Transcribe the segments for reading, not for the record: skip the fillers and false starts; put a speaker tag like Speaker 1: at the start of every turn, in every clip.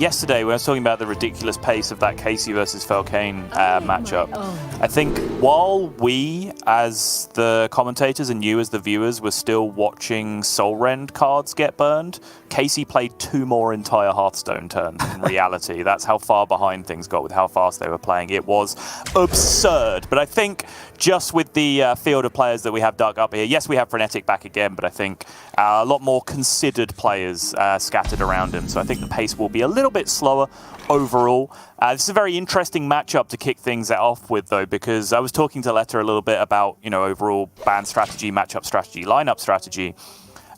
Speaker 1: yesterday when I was talking about the ridiculous pace of that Casey versus Felkeine matchup, I think while we, as the commentators, and you as the viewers, were still watching Soul Rend cards get burned, Casey played 2 more entire Hearthstone turns in reality. That's how far behind things got with how fast they were playing. It was absurd. But I think just with the field of players that we have dug up here, yes, we have Frenetic back again, but I think a lot more considered players scattered around him. So I think the pace will be a little bit slower overall. This is a very interesting matchup to kick things off with, though, because I was talking to Leta a little bit about, overall ban strategy, matchup strategy, lineup strategy.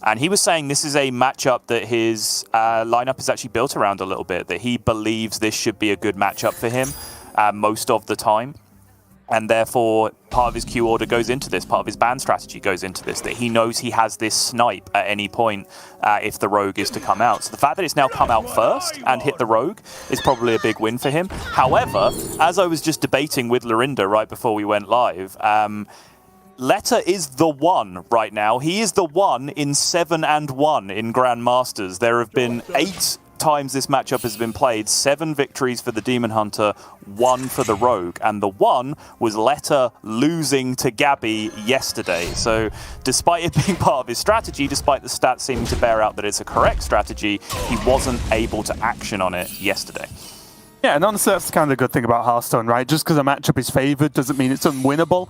Speaker 1: And he was saying this is a matchup that his lineup is actually built around a little bit, that he believes this should be a good matchup for him most of the time. And therefore, part of his queue order goes into this, part of his ban strategy goes into this, that he knows he has this snipe at any point if the rogue is to come out. So the fact that it's now come out first and hit the rogue is probably a big win for him. However, as I was just debating with Lorinda right before we went live, Leta is the one right now. He is the one in 7-1 in Grandmasters. There have been 8 times this matchup has been played, 7 victories for the Demon Hunter, 1 for the Rogue, and the 1 was Leta losing to Gabby yesterday. So despite it being part of his strategy, despite the stats seeming to bear out that it's a correct strategy, he wasn't able to action on it yesterday.
Speaker 2: Yeah, and honestly, that's kind of the good thing about Hearthstone, right? Just because a matchup is favoured doesn't mean it's unwinnable.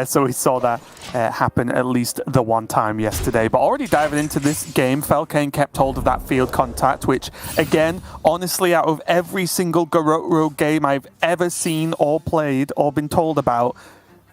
Speaker 2: So we saw that happen at least the one time yesterday. But already diving into this game, Felkeine kept hold of that field contact, which, again, honestly, out of every single Garrote Rogue game I've ever seen or played or been told about,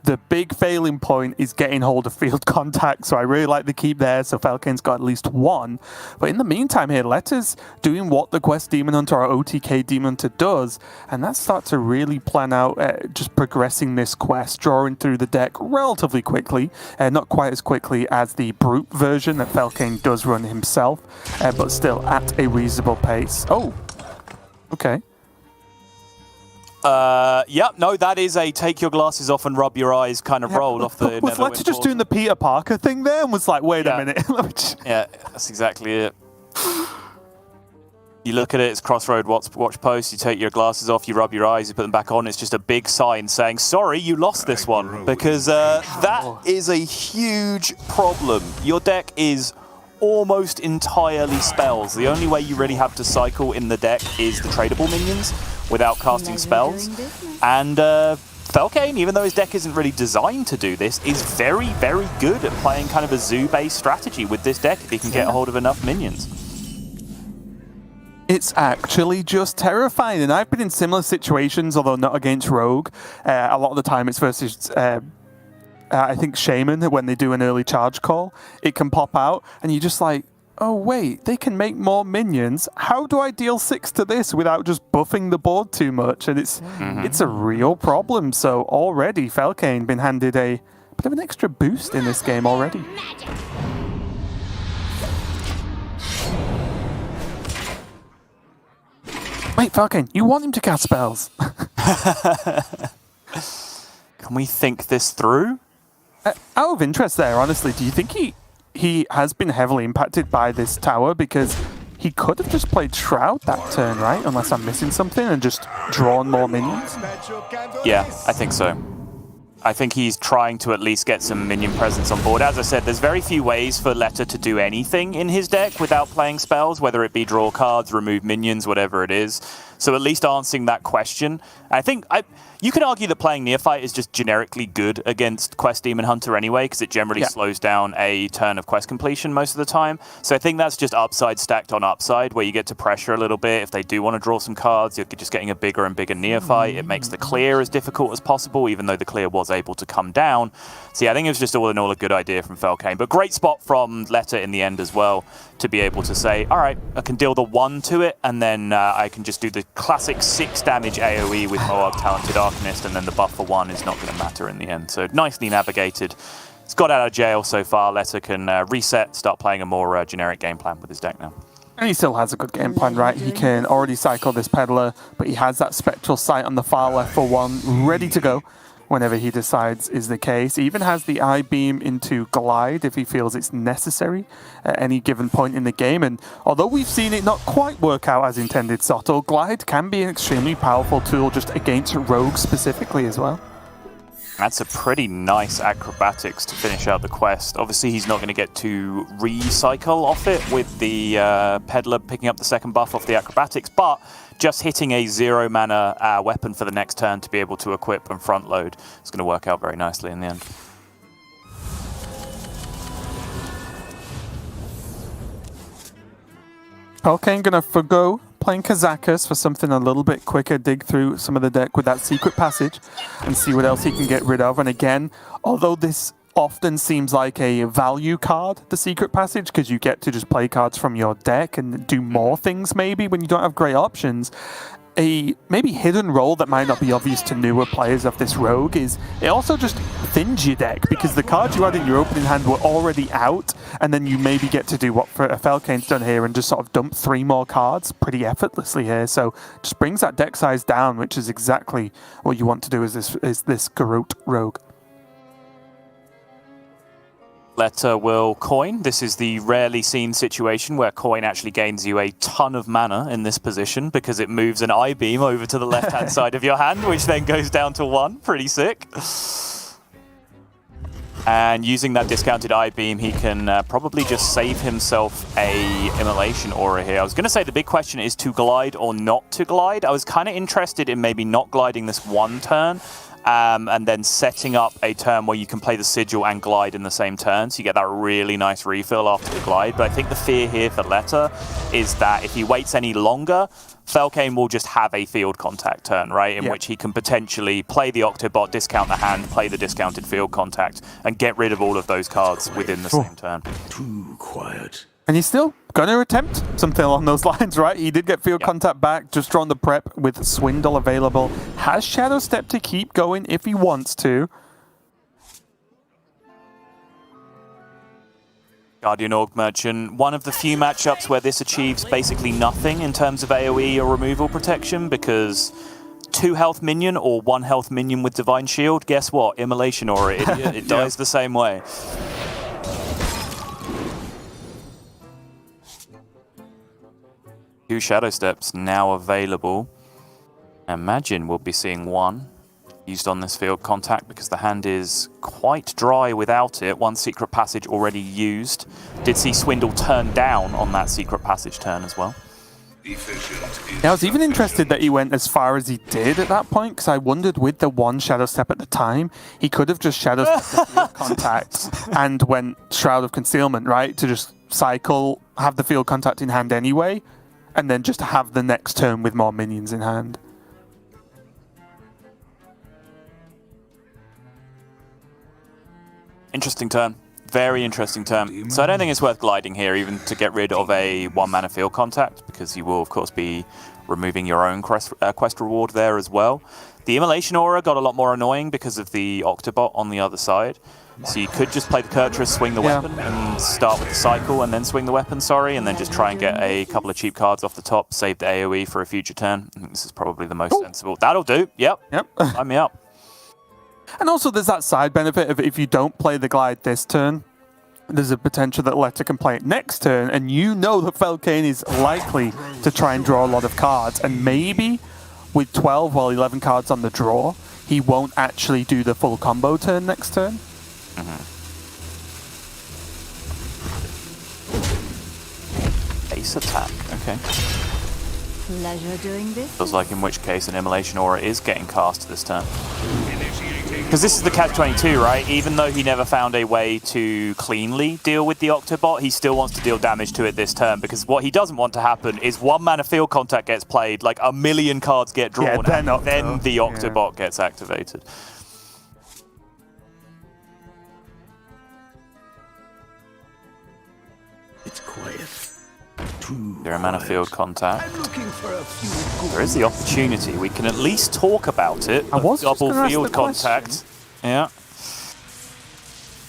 Speaker 2: the big failing point is getting hold of field contact, so I really like the keep there, so Felkeine's got at least 1. But in the meantime here, Leta's doing what the Quest Demon Hunter or OTK Demon Hunter does, and that's start to really plan out just progressing this quest, drawing through the deck relatively quickly, not quite as quickly as the Brute version that Felkeine does run himself, but still at a reasonable pace. Oh, okay.
Speaker 1: Yep, no, that is a take your glasses off and rub your eyes kind of roll off the...
Speaker 2: Was Leta just doing the Peter Parker thing there and was like, wait a minute.
Speaker 1: Yeah, that's exactly it. You look at it, it's Crossroad watch post, you take your glasses off, you rub your eyes, you put them back on, it's just a big sign saying, sorry, you lost this one. Because that is a huge problem. Your deck is almost entirely spells. The only way you really have to cycle in the deck is the tradable minions without casting spells. And Felkeine, even though his deck isn't really designed to do this, is very, very good at playing kind of a zoo-based strategy with this deck if he can get a hold of enough minions.
Speaker 2: It's actually just terrifying, and I've been in similar situations, although not against Rogue. A lot of the time it's versus... I think Shaman, when they do an early charge call, it can pop out, and you're just like, oh wait, they can make more minions. How do I deal 6 to this without just buffing the board too much? And it's a real problem. So already Felkeine been handed a bit of an extra boost in this game already. Wait, Felkeine, you want him to cast spells?
Speaker 1: Can we think this through?
Speaker 2: Out of interest there, honestly, do you think he has been heavily impacted by this tower? Because he could have just played Shroud that turn, right? Unless I'm missing something, and just drawn more minions?
Speaker 1: Yeah, I think so. I think he's trying to at least get some minion presence on board. As I said, there's very few ways for Leta to do anything in his deck without playing spells, whether it be draw cards, remove minions, whatever it is. So at least answering that question. I think you could argue that playing Neophyte is just generically good against Quest Demon Hunter anyway, because it generally slows down a turn of quest completion most of the time. So I think that's just upside stacked on upside, where you get to pressure a little bit. If they do want to draw some cards, you're just getting a bigger and bigger Neophyte. It makes the clear as difficult as possible, even though the clear was able to come down. So yeah, I think it was just all in all a good idea from Felkeine. But great spot from Leta in the end as well, to be able to say, all right, I can deal the 1 to it, and then I can just do the classic 6 damage AoE with Moab Talented Arcanist, and then the buff for 1 is not going to matter in the end. So nicely navigated. It's got out of jail so far. Leta can reset, start playing a more generic game plan with his deck now.
Speaker 2: And he still has a good game plan, right? He can already cycle this Peddler, but he has that Spectral Sight on the far left for 1, ready to go whenever he decides is the case. He even has the I-beam into Glide if he feels it's necessary at any given point in the game. And although we've seen it not quite work out as intended, Soto, Glide can be an extremely powerful tool just against rogues specifically as well.
Speaker 1: That's a pretty nice acrobatics to finish out the quest. Obviously, he's not going to get to recycle off it with the Peddler picking up the second buff off the acrobatics, but just hitting a 0 mana weapon for the next turn to be able to equip and front load is going to work out very nicely in the end.
Speaker 2: Felkeine gonna forgo playing Kazakus for something a little bit quicker, dig through some of the deck with that secret passage and see what else he can get rid of. And again, although this often seems like a value card, the secret passage, because you get to just play cards from your deck and do more things maybe when you don't have great options, a maybe hidden role that might not be obvious to newer players of this rogue is it also just thins your deck, because the cards you had in your opening hand were already out, and then you maybe get to do what Felkeine's done here and just sort of dump 3 more cards pretty effortlessly here. So just brings that deck size down, which is exactly what you want to do as this Garrote rogue.
Speaker 1: Leta will coin. This is the rarely seen situation where coin actually gains you a ton of mana in this position because it moves an I-beam over to the left-hand side of your hand, which then goes down to 1. Pretty sick. And using that discounted I-beam, he can probably just save himself a Immolation Aura here. I was going to say the big question is to glide or not to glide. I was kind of interested in maybe not gliding this one turn, and then setting up a turn where you can play the Sigil and glide in the same turn, so you get that really nice refill after the glide. But I think the fear here for Leta is that if he waits any longer, Felkeine will just have a field contact turn, right? In which he can potentially play the Octobot, discount the hand, play the discounted field contact, and get rid of all of those cards within the same turn.
Speaker 3: Too quiet.
Speaker 2: And he's still going to attempt something along those lines, right? He did get field contact back, just drawn the prep with Swindle available. Has Shadow Step to keep going if he wants to.
Speaker 1: Guardian Org Merchant, one of the few matchups where this achieves basically nothing in terms of AoE or removal protection, because 2 health minion or 1 health minion with Divine Shield, guess what? Immolation Aura, idiot. It dies the same way. 2 Shadow Steps now available. I imagine we'll be seeing 1 used on this field contact because the hand is quite dry without it. 1 secret passage already used. Did see Swindle turn down on that secret passage turn as well.
Speaker 2: Now, I was even interested that he went as far as he did at that point, because I wondered with the 1 Shadow Step at the time, he could have just Shadow Stepped the field contact and went Shroud of Concealment, right? To just cycle, have the field contact in hand anyway, and then just have the next turn with more minions in hand.
Speaker 1: Interesting turn. Very interesting turn. So I don't think it's worth gliding here, even to get rid of a 1 mana field contact, because you will, of course, be removing your own quest reward there as well. The Immolation Aura got a lot more annoying because of the Octobot on the other side. So you could just play the Kurtrus, swing the weapon, and start with the cycle, and then swing the weapon, and then just try and get a couple of cheap cards off the top, save the AoE for a future turn. I think this is probably the most sensible. That'll do. Yep. Sign me up.
Speaker 2: And also there's that side benefit of if you don't play the glide this turn, there's a potential that Leta can play it next turn, and you know that Felkeine is likely to try and draw a lot of cards, and maybe with 12 or 11 cards on the draw, he won't actually do the full combo turn next turn.
Speaker 1: Ace attack, okay.
Speaker 4: Pleasure doing this.
Speaker 1: Feels like in which case an Immolation Aura is getting cast this turn. Because this is the catch-22, right? Even though he never found a way to cleanly deal with the Octobot, he still wants to deal damage to it this turn, because what he doesn't want to happen is 1 mana field contact gets played, like a million cards get drawn, and then the Octobot gets activated.
Speaker 3: It's quiet.
Speaker 1: 0 mana field contact. There is the opportunity. We can at least talk about it. Double field contact. Yeah.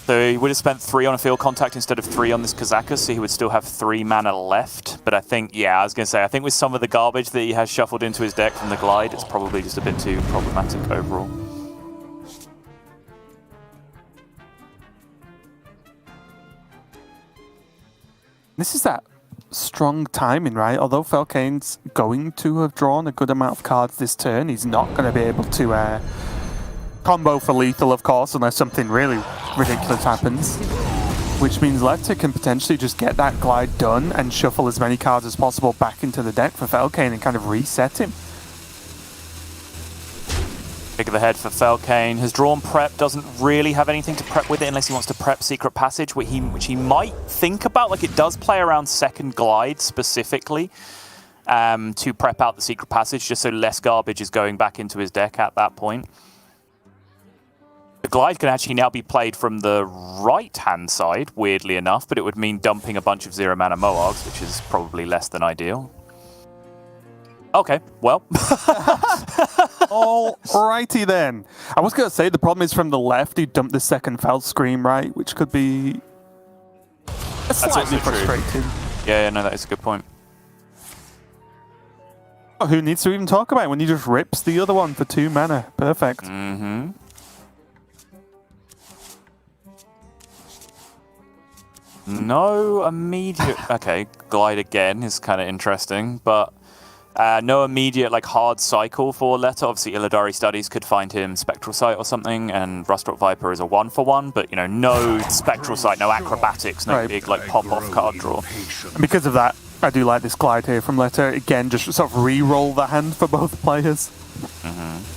Speaker 1: So he would have spent 3 on a field contact instead of 3 on this Kazakus, so he would still have 3 mana left. But I think, yeah, I was going to say, I think with some of the garbage that he has shuffled into his deck from the glide, it's probably just a bit too problematic overall.
Speaker 2: This is that strong timing, right? Although Felkeine's going to have drawn a good amount of cards this turn, he's not going to be able to combo for lethal, of course, unless something really ridiculous happens. Which means Leta can potentially just get that glide done and shuffle as many cards as possible back into the deck for Felkeine and kind of reset him.
Speaker 1: Pick of the head for Felkeine. Has drawn prep, doesn't really have anything to prep with it unless he wants to prep Secret Passage, which he might think about. Like, it does play around second glide specifically to prep out the Secret Passage, just so less garbage is going back into his deck at that point. The glide can actually now be played from the right-hand side, weirdly enough, but it would mean dumping a bunch of 0-mana Moargs, which is probably less than ideal. Okay, well.
Speaker 2: Alrighty then. I was going to say the problem is from the left, he dumped the second Felkeine, right? Which could be slightly frustrating.
Speaker 1: Yeah, no, that is a good point.
Speaker 2: Oh, who needs to even talk about it when he just rips the other one for 2 mana? Perfect.
Speaker 1: Mm-hmm. No immediate... Okay, glide again is kind of interesting, but no immediate like hard cycle for Leta. Obviously, Illidari Studies could find him Spectral Sight or something, and Rustrock Viper is a 1-for-1, but you know, no Spectral Sight, no acrobatics, no big like pop-off card draw.
Speaker 2: And because of that, I do like this glide here from Leta. Again, just sort of re-roll the hand for both players.
Speaker 1: Mm-hmm.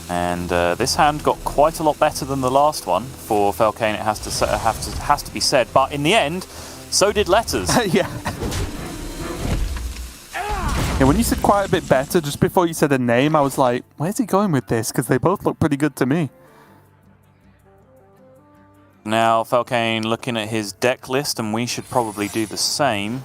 Speaker 1: And this hand got quite a lot better than the last one for Felkeine. It has to be said, but in the end, so did Leta's.
Speaker 2: Yeah. Yeah, when you said quite a bit better, just before you said a name, I was like, where's he going with this? Because they both look pretty good to me.
Speaker 1: Now, Felkeine looking at his deck list, and we should probably do the same.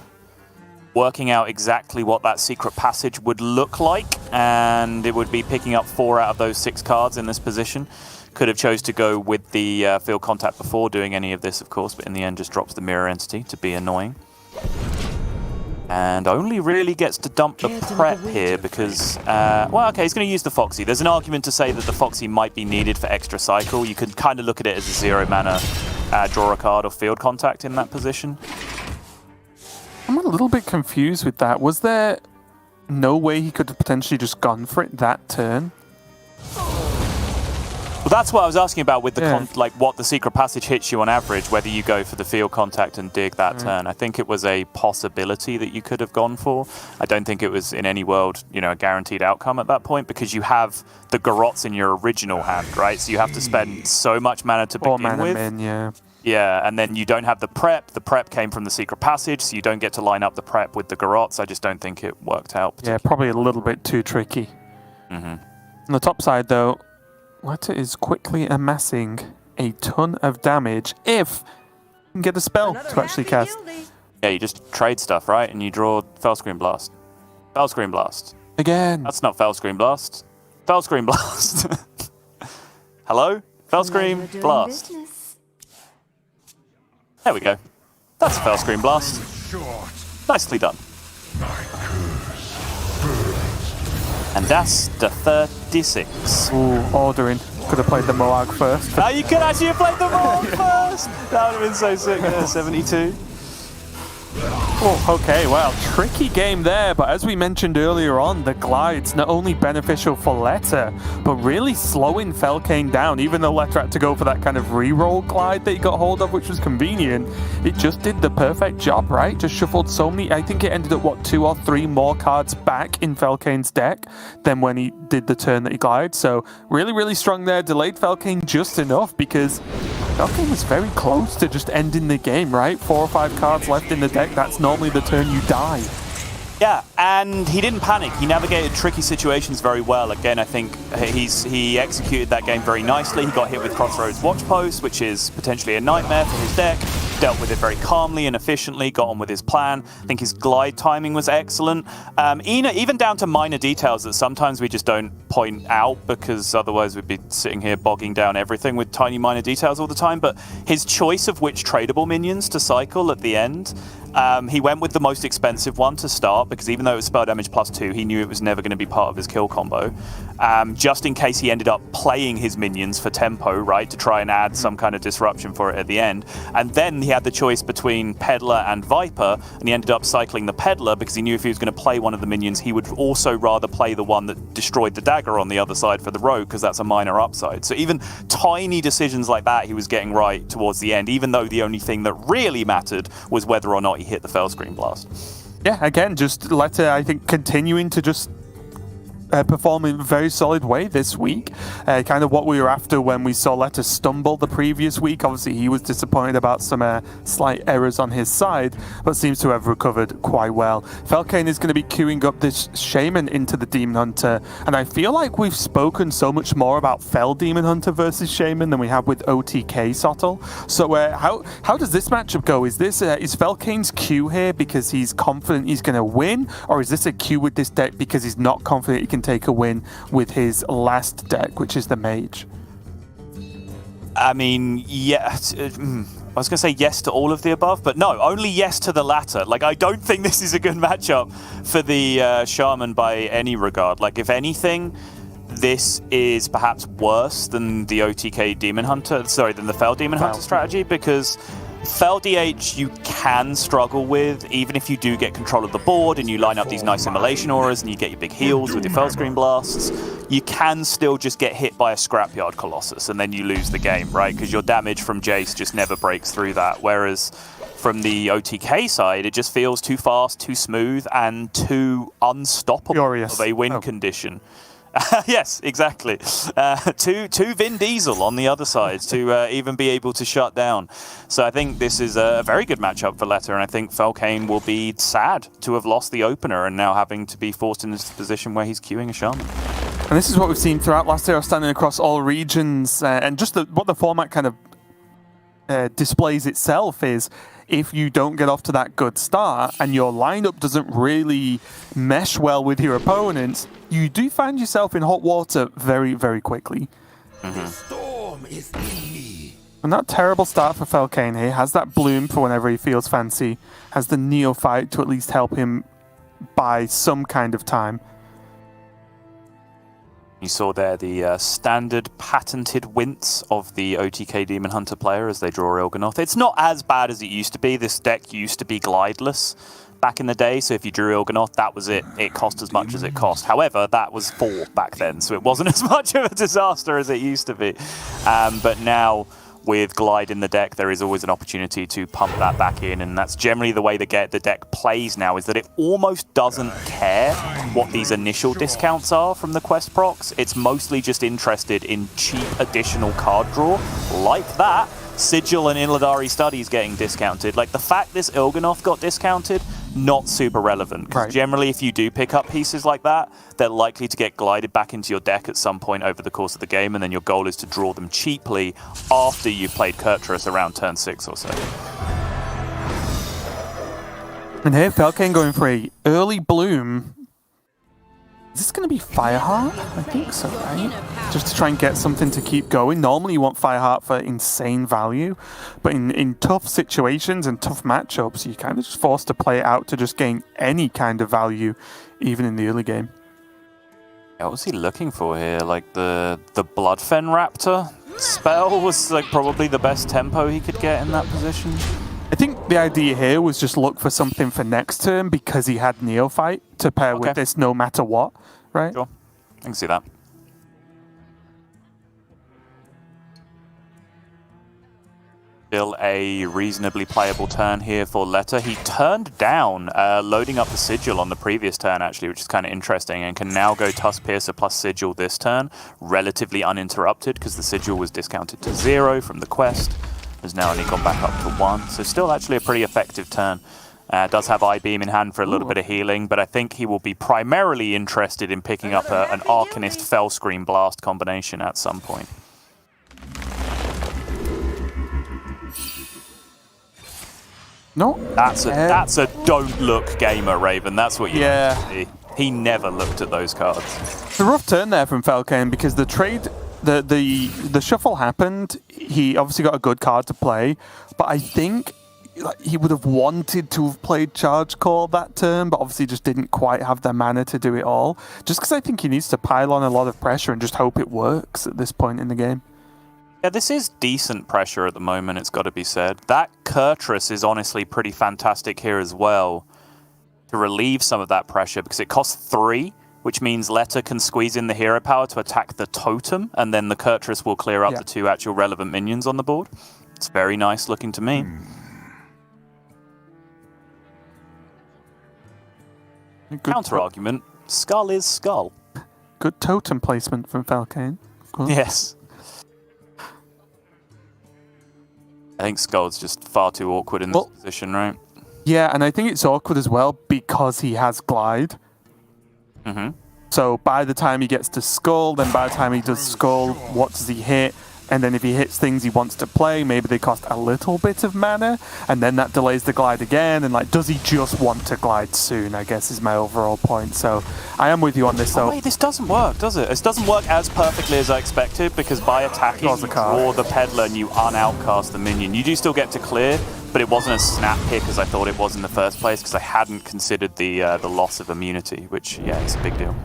Speaker 1: Working out exactly what that Secret Passage would look like, and it would be picking up 4 out of those 6 cards in this position. Could have chose to go with the Field Contact before doing any of this, of course, but in the end just drops the Mirror Entity to be annoying. And only really gets to dump the prep here because, well, okay, he's going to use the Foxy. There's an argument to say that the Foxy might be needed for extra cycle. You could kind of look at it as a 0-mana draw a card or Field Contact in that position.
Speaker 2: I'm a little bit confused with that. Was there no way he could have potentially just gone for it that turn?
Speaker 1: Well, that's what I was asking about with the like what the Secret Passage hits you on average, whether you go for the Field Contact and dig that turn. I think it was a possibility that you could have gone for. I don't think it was in any world, you know, a guaranteed outcome at that point because you have the Garrots in your original hand, right? So you have to spend so much mana to begin with. Yeah, and then you don't have the prep. The prep came from the Secret Passage, so you don't get to line up the prep with the Garrots. I just don't think it worked out.
Speaker 2: Yeah, probably a little bit too tricky.
Speaker 1: Mm-hmm.
Speaker 2: On the top side, though, Leta is quickly amassing a ton of damage if you can get a spell to actually cast.
Speaker 1: Yeah, you just trade stuff, right? And you draw Felkeine Blast. Felkeine Blast.
Speaker 2: Again.
Speaker 1: That's not Felkeine Blast. Felkeine Blast. Hello? Felkeine Blast. There we go. That's a Felkeine Blast. Nicely done. And that's the 36.
Speaker 2: Ooh, ordering. Could have played the Moarg first.
Speaker 1: Oh, you could actually have played the Moarg first! That would have been so sick. 72.
Speaker 2: Oh, okay, well, tricky game there, but as we mentioned earlier on, the glide's not only beneficial for Leta, but really slowing Felkeine down. Even though Leta had to go for that kind of re-roll glide that he got hold of, which was convenient, it just did the perfect job, right? Just shuffled so many, I think it ended up, what, 2 or 3 more cards back in Felkeine's deck than when he did the turn that he glided. So really, really strong there, delayed Felkeine just enough because Felkeine was very close to just ending the game, right? 4 or 5 cards left in the deck, that's normally the turn you die.
Speaker 1: Yeah, and he didn't panic. He navigated tricky situations very well. Again, I think he executed that game very nicely. He got hit with Crossroads Watch Post, which is potentially a nightmare for his deck. Dealt with it very calmly and efficiently, got on with his plan. I think his glide timing was excellent. Even down to minor details that sometimes we just don't point out because otherwise we'd be sitting here bogging down everything with tiny minor details all the time. But his choice of which tradable minions to cycle at the end He went with the most expensive one to start because even though it was spell damage +2, he knew it was never going to be part of his kill combo. Just in case he ended up playing his minions for tempo, right, to try and add some kind of disruption for it at the end. And then he had the choice between Peddler and Viper, and he ended up cycling the Peddler because he knew if he was going to play one of the minions, he would also rather play the one that destroyed the dagger on the other side for the rogue because that's a minor upside. So even tiny decisions like that he was getting right towards the end, even though the only thing that really mattered was whether or not he hit the Felscreen Blast.
Speaker 2: Yeah, again, just Leta, I think, continuing to just perform in a very solid way this week. Kind of what we were after when we saw Leta stumble the previous week. Obviously, he was disappointed about some slight errors on his side, but seems to have recovered quite well. Felkeine is going to be queuing up this Shaman into the Demon Hunter, and I feel like we've spoken so much more about Fel Demon Hunter versus Shaman than we have with OTK Sottle. So how does this matchup go? Is Felkaine's queue here because he's confident he's going to win, or is this a queue with this deck because he's not confident he can take a win with his last deck, which is the Mage?
Speaker 1: I mean, yeah, I was going to say yes to all of the above, but no, only yes to the latter. Like, I don't think this is a good matchup for the Shaman by any regard. Like, if anything, this is perhaps worse than the OTK Demon Hunter, than the Fel Demon Hunter strategy, because Fel DH you can struggle with, even if you do get control of the board and you line up these nice immolation auras and you get your big heals with your Felscreen blasts, you can still just get hit by a Scrapyard Colossus and then you lose the game, right? Because your damage from Jace just never breaks through that. Whereas from the OTK side, it just feels too fast, too smooth, and too unstoppable of a win condition. Yes, exactly. Two Vin Diesel on the other side to even be able to shut down. So I think this is a very good matchup for Leta, and I think Felkeine will be sad to have lost the opener and now having to be forced into this position where he's queuing a Shaman.
Speaker 2: And this is what we've seen throughout last year, standing across all regions, and just what the format kind of displays itself is, if you don't get off to that good start and your lineup doesn't really mesh well with your opponents, you do find yourself in hot water very, very quickly.
Speaker 3: The storm is in me.
Speaker 2: And that terrible start for Felkeine here has that bloom for whenever he feels fancy, has the Neophyte to at least help him buy some kind of time.
Speaker 1: You saw there the standard patented wince of the OTK Demon Hunter player as they draw Il'gynoth. It's not as bad as it used to be. This deck used to be glideless back in the day, so if you drew Il'gynoth, that was it. It cost as much as it cost. However, that was 4 back then, so it wasn't as much of a disaster as it used to be. But now, with Glide in the deck, there is always an opportunity to pump that back in, and that's generally the way the deck plays now, is that it almost doesn't care what these initial discounts are from the quest procs. It's mostly just interested in cheap additional card draw, like that. Sigil and Illidari Studies getting discounted. Like, the fact this Il'gynoth got discounted, not super relevant. Because generally, if you do pick up pieces like that, they're likely to get glided back into your deck at some point over the course of the game, and then your goal is to draw them cheaply after you've played Kurtrus around turn 6 or so.
Speaker 2: And here, Felkeine going for a early bloom. Is this going to be Fireheart? I think so, right? Just to try and get something to keep going. Normally you want Fireheart for insane value, but in tough situations and tough matchups, you're kind of just forced to play it out to just gain any kind of value, even in the early game.
Speaker 1: What was he looking for here? Like the Bloodfen Raptor spell was like probably the best tempo he could get in that position.
Speaker 2: I think the idea here was just look for something for next turn because he had Neophyte to pair with this no matter what, right?
Speaker 1: Sure, I can see that. Still a reasonably playable turn here for Leta. He turned down loading up the Sigil on the previous turn, actually, which is kind of interesting, and can now go Tusk Piercer plus Sigil this turn, relatively uninterrupted, because the Sigil was discounted to 0 from the quest. Has now only gone back up to 1, so still actually a pretty effective turn. Does have I-Beam in hand for a little bit of healing, but I think he will be primarily interested in picking up an Arcanist Felscreen Blast combination at some point.
Speaker 2: No,
Speaker 1: that's a don't look gamer, Raven. That's what you see. He never looked at those cards.
Speaker 2: It's a rough turn there from Felkeine because the trade, the shuffle happened. He obviously got a good card to play, but I think like, he would have wanted to have played Charge Call that turn, but obviously just didn't quite have the mana to do it all. Just because I think he needs to pile on a lot of pressure and just hope it works at this point in the game.
Speaker 1: Yeah, this is decent pressure at the moment, it's got to be said. That Kurtrus is honestly pretty fantastic here as well to relieve some of that pressure, because it costs 3, which means Leta can squeeze in the hero power to attack the totem, and then the Kurtrus will clear up the 2 actual relevant minions on the board. It's very nice looking to me. Counter argument, Skull is Skull.
Speaker 2: Good totem placement from Felkeine.
Speaker 1: Yes. I think Skull's just far too awkward in this position, right?
Speaker 2: Yeah, and I think it's awkward as well because he has Glide. So by the time he gets to Skull, then by the time he does Skull, what does he hit? And then if he hits things he wants to play, maybe they cost a little bit of mana, and then that delays the Glide again, and like, does he just want to Glide soon, I guess is my overall point. So I am with you on this.
Speaker 1: Oh, wait, this doesn't work, does it? This doesn't work as perfectly as I expected, because by attacking, you draw the Peddler and you un-outcast the minion. You do still get to clear, but it wasn't as snap pick as I thought it was in the first place, because I hadn't considered the loss of immunity, which, yeah, it's a big deal.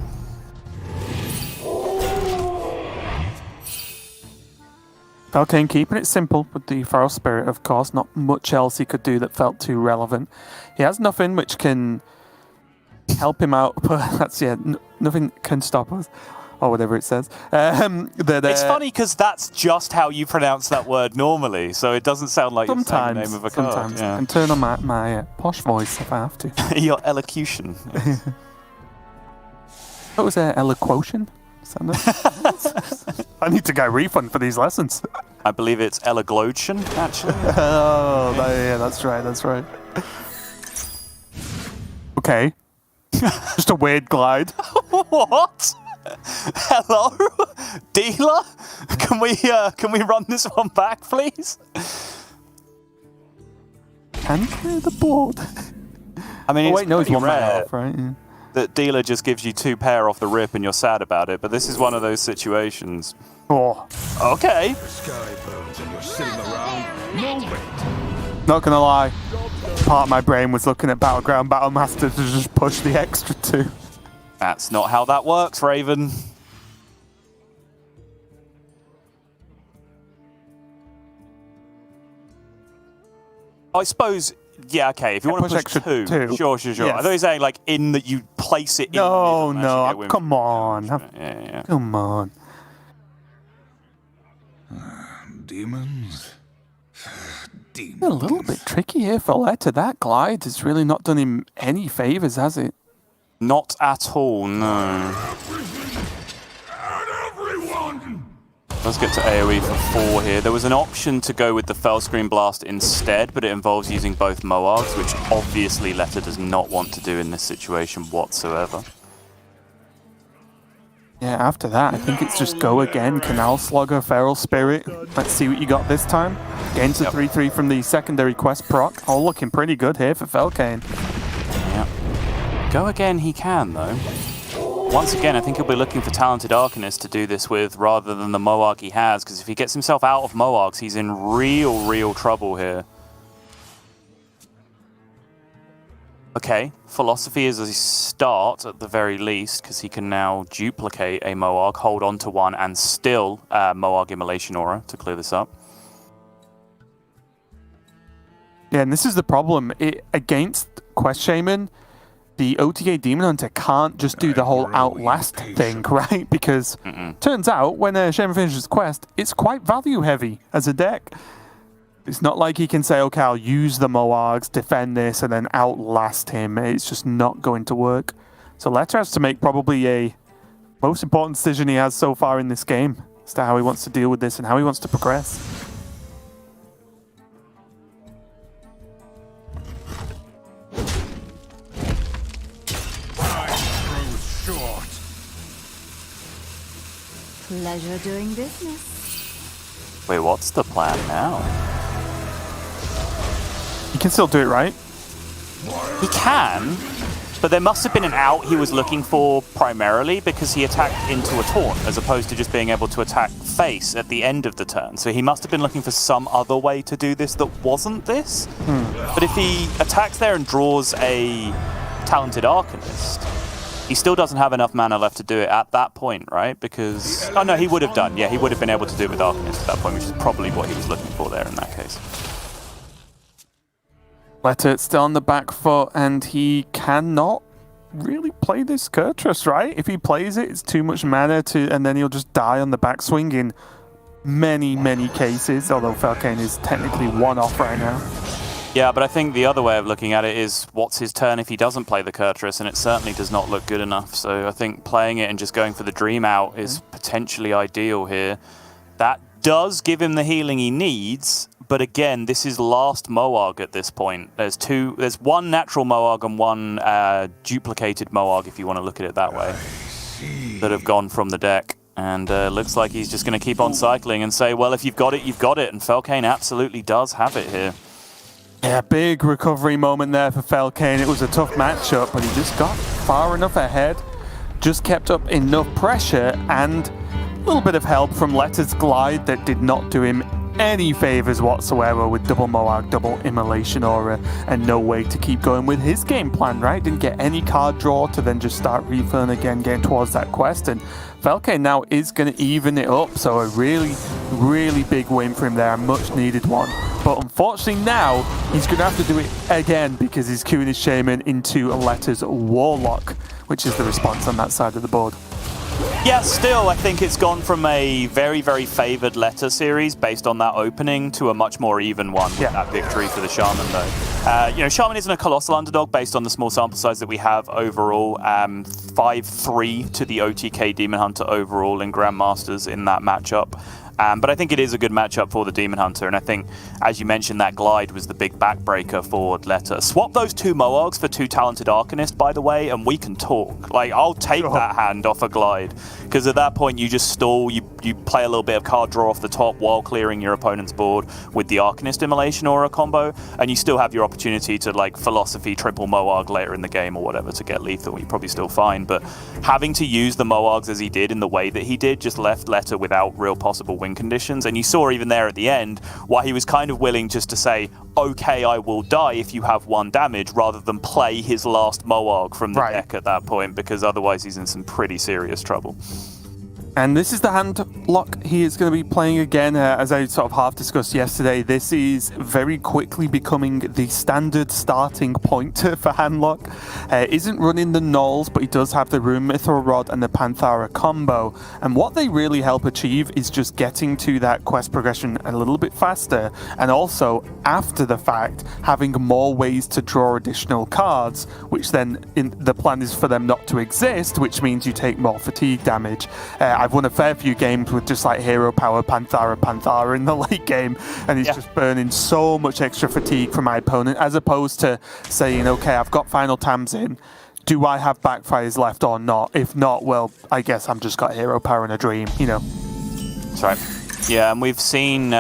Speaker 2: Felkeine keeping it simple with the Feral Spirit, of course. Not much else he could do that felt too relevant. He has nothing which can help him out, but that's, nothing can stop us, or whatever it says.
Speaker 1: It's funny because that's just how you pronounce that word normally, so it doesn't sound like you're saying the name of a card.
Speaker 2: Sometimes. I can turn on my posh voice if I have to.
Speaker 1: Your elocution. Yes.
Speaker 2: What was eloquation? I need to get a refund for these lessons.
Speaker 1: I believe it's eloglotion, actually.
Speaker 2: Oh, yeah, that's right. Okay. Just a weird glide.
Speaker 1: What? Hello? Dealer? Can we run this one back, please?
Speaker 2: Can clear the board.
Speaker 1: I mean,
Speaker 2: wait, no, it's one rare off, right? Yeah.
Speaker 1: That dealer just gives you 2 pair off the rip and you're sad about it, but this is one of those situations.
Speaker 2: Oh.
Speaker 1: Okay.
Speaker 3: The sky burns and you're sitting around. No wait.
Speaker 2: Not gonna lie, part of my brain was looking at Battleground Battlemaster to just push the extra 2.
Speaker 1: That's not how that works, Raven. I suppose, yeah, okay, if you want to push
Speaker 2: extra
Speaker 1: 2, sure.
Speaker 2: Yes.
Speaker 1: I thought you were saying, like, in that you place it in
Speaker 2: No,
Speaker 1: the
Speaker 2: no, come on.
Speaker 1: Yeah.
Speaker 2: Come on.
Speaker 3: Demons.
Speaker 2: A little bit tricky here for Leta. That glide has really not done him any favours, has it?
Speaker 1: Not at all, no. Let's get to AoE for 4 here. There was an option to go with the Fellscreen Blast instead, but it involves using both Moargs, which obviously Leta does not want to do in this situation whatsoever.
Speaker 2: Yeah, after that, I think it's just go again. Canal Slugger, Feral Spirit. Let's see what you got this time. Gains a 3-3 from the secondary quest proc. Oh, looking pretty good here for Felkeine.
Speaker 1: Yeah. Go again he can, though. Once again, I think he'll be looking for Talented Arcanist to do this with rather than the Moarg he has, because if he gets himself out of Moargs, he's in real trouble here. Okay, Philosophy is a start at the very least, because he can now duplicate a Moarg, hold on to one, and still Moarg Immolation Aura to clear this up.
Speaker 2: Yeah, and this is the problem. Against Quest Shaman, the OTA Demon Hunter can't just do the whole Outlast thing, right? Because turns out when a Shaman finishes quest, it's quite value heavy as a deck. It's not like he can say, okay, I'll use the Moargs, defend this, and then outlast him. It's just not going to work. So Leta has to make probably a most important decision he has so far in this game as to how he wants to deal with this and how he wants to progress.
Speaker 4: Pleasure doing business.
Speaker 1: Wait, what's the plan now?
Speaker 2: He can still do it, right?
Speaker 1: He can, But there must have been an out he was looking for primarily because he attacked into a taunt as opposed to just being able to attack face at the end of the turn. So he must have been looking for some other way to do this that wasn't this. But if he attacks there and draws a talented Arcanist, he still doesn't have enough mana left to do it at that point, right? Because... Oh no, he would have done. Yeah, he would have been able to do it with Arcanist at that point, which is probably what he was looking for there in that case.
Speaker 2: Leta still on the back foot, and he cannot really play this Kurtrus, right? If he plays it, it's too much mana, and then he'll just die on the backswing in many, many cases, although Felkeine is technically one off right now.
Speaker 1: Yeah, but I think the other way of looking at it is what's his turn if he doesn't play the Kurtrus, and it certainly does not look good enough. So I think playing it and just going for the Dream Out is potentially ideal here. That does give him the healing he needs, but again, this is last Moarg at this point. There's one natural Moarg and one duplicated Moarg, if you want to look at it that way, that have gone from the deck. And looks like he's just going to keep on cycling and say, well, if you've got it, you've got it. And Felkeine absolutely does have it here.
Speaker 2: Yeah, big recovery moment there for Felkeine. It was a tough matchup, but he just got far enough ahead, just kept up enough pressure, and a little bit of help from Leta's glide that did not do him any favors whatsoever with double Moarg, double Immolation Aura, and no way to keep going with his game plan, right? Didn't get any card draw to then just start refilling again, getting towards that quest, and Felkeine now is going to even it up, so a really, really big win for him there, a much needed one. But unfortunately now, he's going to have to do it again because he's queuing his Shaman into Leta's Warlock, which is the response on that side of the board.
Speaker 1: Yeah, still, I think it's gone from a very, very favoured Leta series based on that opening to a much more even one with that victory for the Shaman, though. Shaman isn't a colossal underdog based on the small sample size that we have overall. 5-3 to the OTK Demon Hunter overall in Grandmasters in that matchup. But I think it is a good matchup for the Demon Hunter, and I think, as you mentioned, that glide was the big backbreaker for Leta. Swap those two Moargs for two talented Arcanists, by the way, and we can talk. Like, I'll take that hand off a glide, because at that point you just stall, you play a little bit of card draw off the top while clearing your opponent's board with the Arcanist Immolation Aura combo, and you still have your opportunity to, like, Philosophy triple Moarg later in the game or whatever to get lethal. You're probably still fine, but having to use the Moargs as he did in the way that he did just left Leta without real possible win conditions, and you saw even there at the end why he was kind of willing just to say, okay, I will die if you have 1 damage, rather than play his last Moarg from the deck at that point, because otherwise he's in some pretty serious trouble.
Speaker 2: And this is the hand lock he is going to be playing again. As I sort of half discussed yesterday, this is very quickly becoming the standard starting point for handlock. Isn't running the Nulls, but he does have the Rune Mithril Rod and the Panthara combo. And what they really help achieve is just getting to that quest progression a little bit faster, and also, after the fact, having more ways to draw additional cards, which then the plan is for them not to exist, which means you take more fatigue damage. I've won a fair few games with just like Hero Power Panthara in the late game, and it's just burning so much extra fatigue from my opponent, as opposed to saying, okay, I've got Final Tams in, do I have backfires left or not? If not, well, I guess I'm just got Hero Power and a Dream,
Speaker 1: That's right. Yeah, and we've seen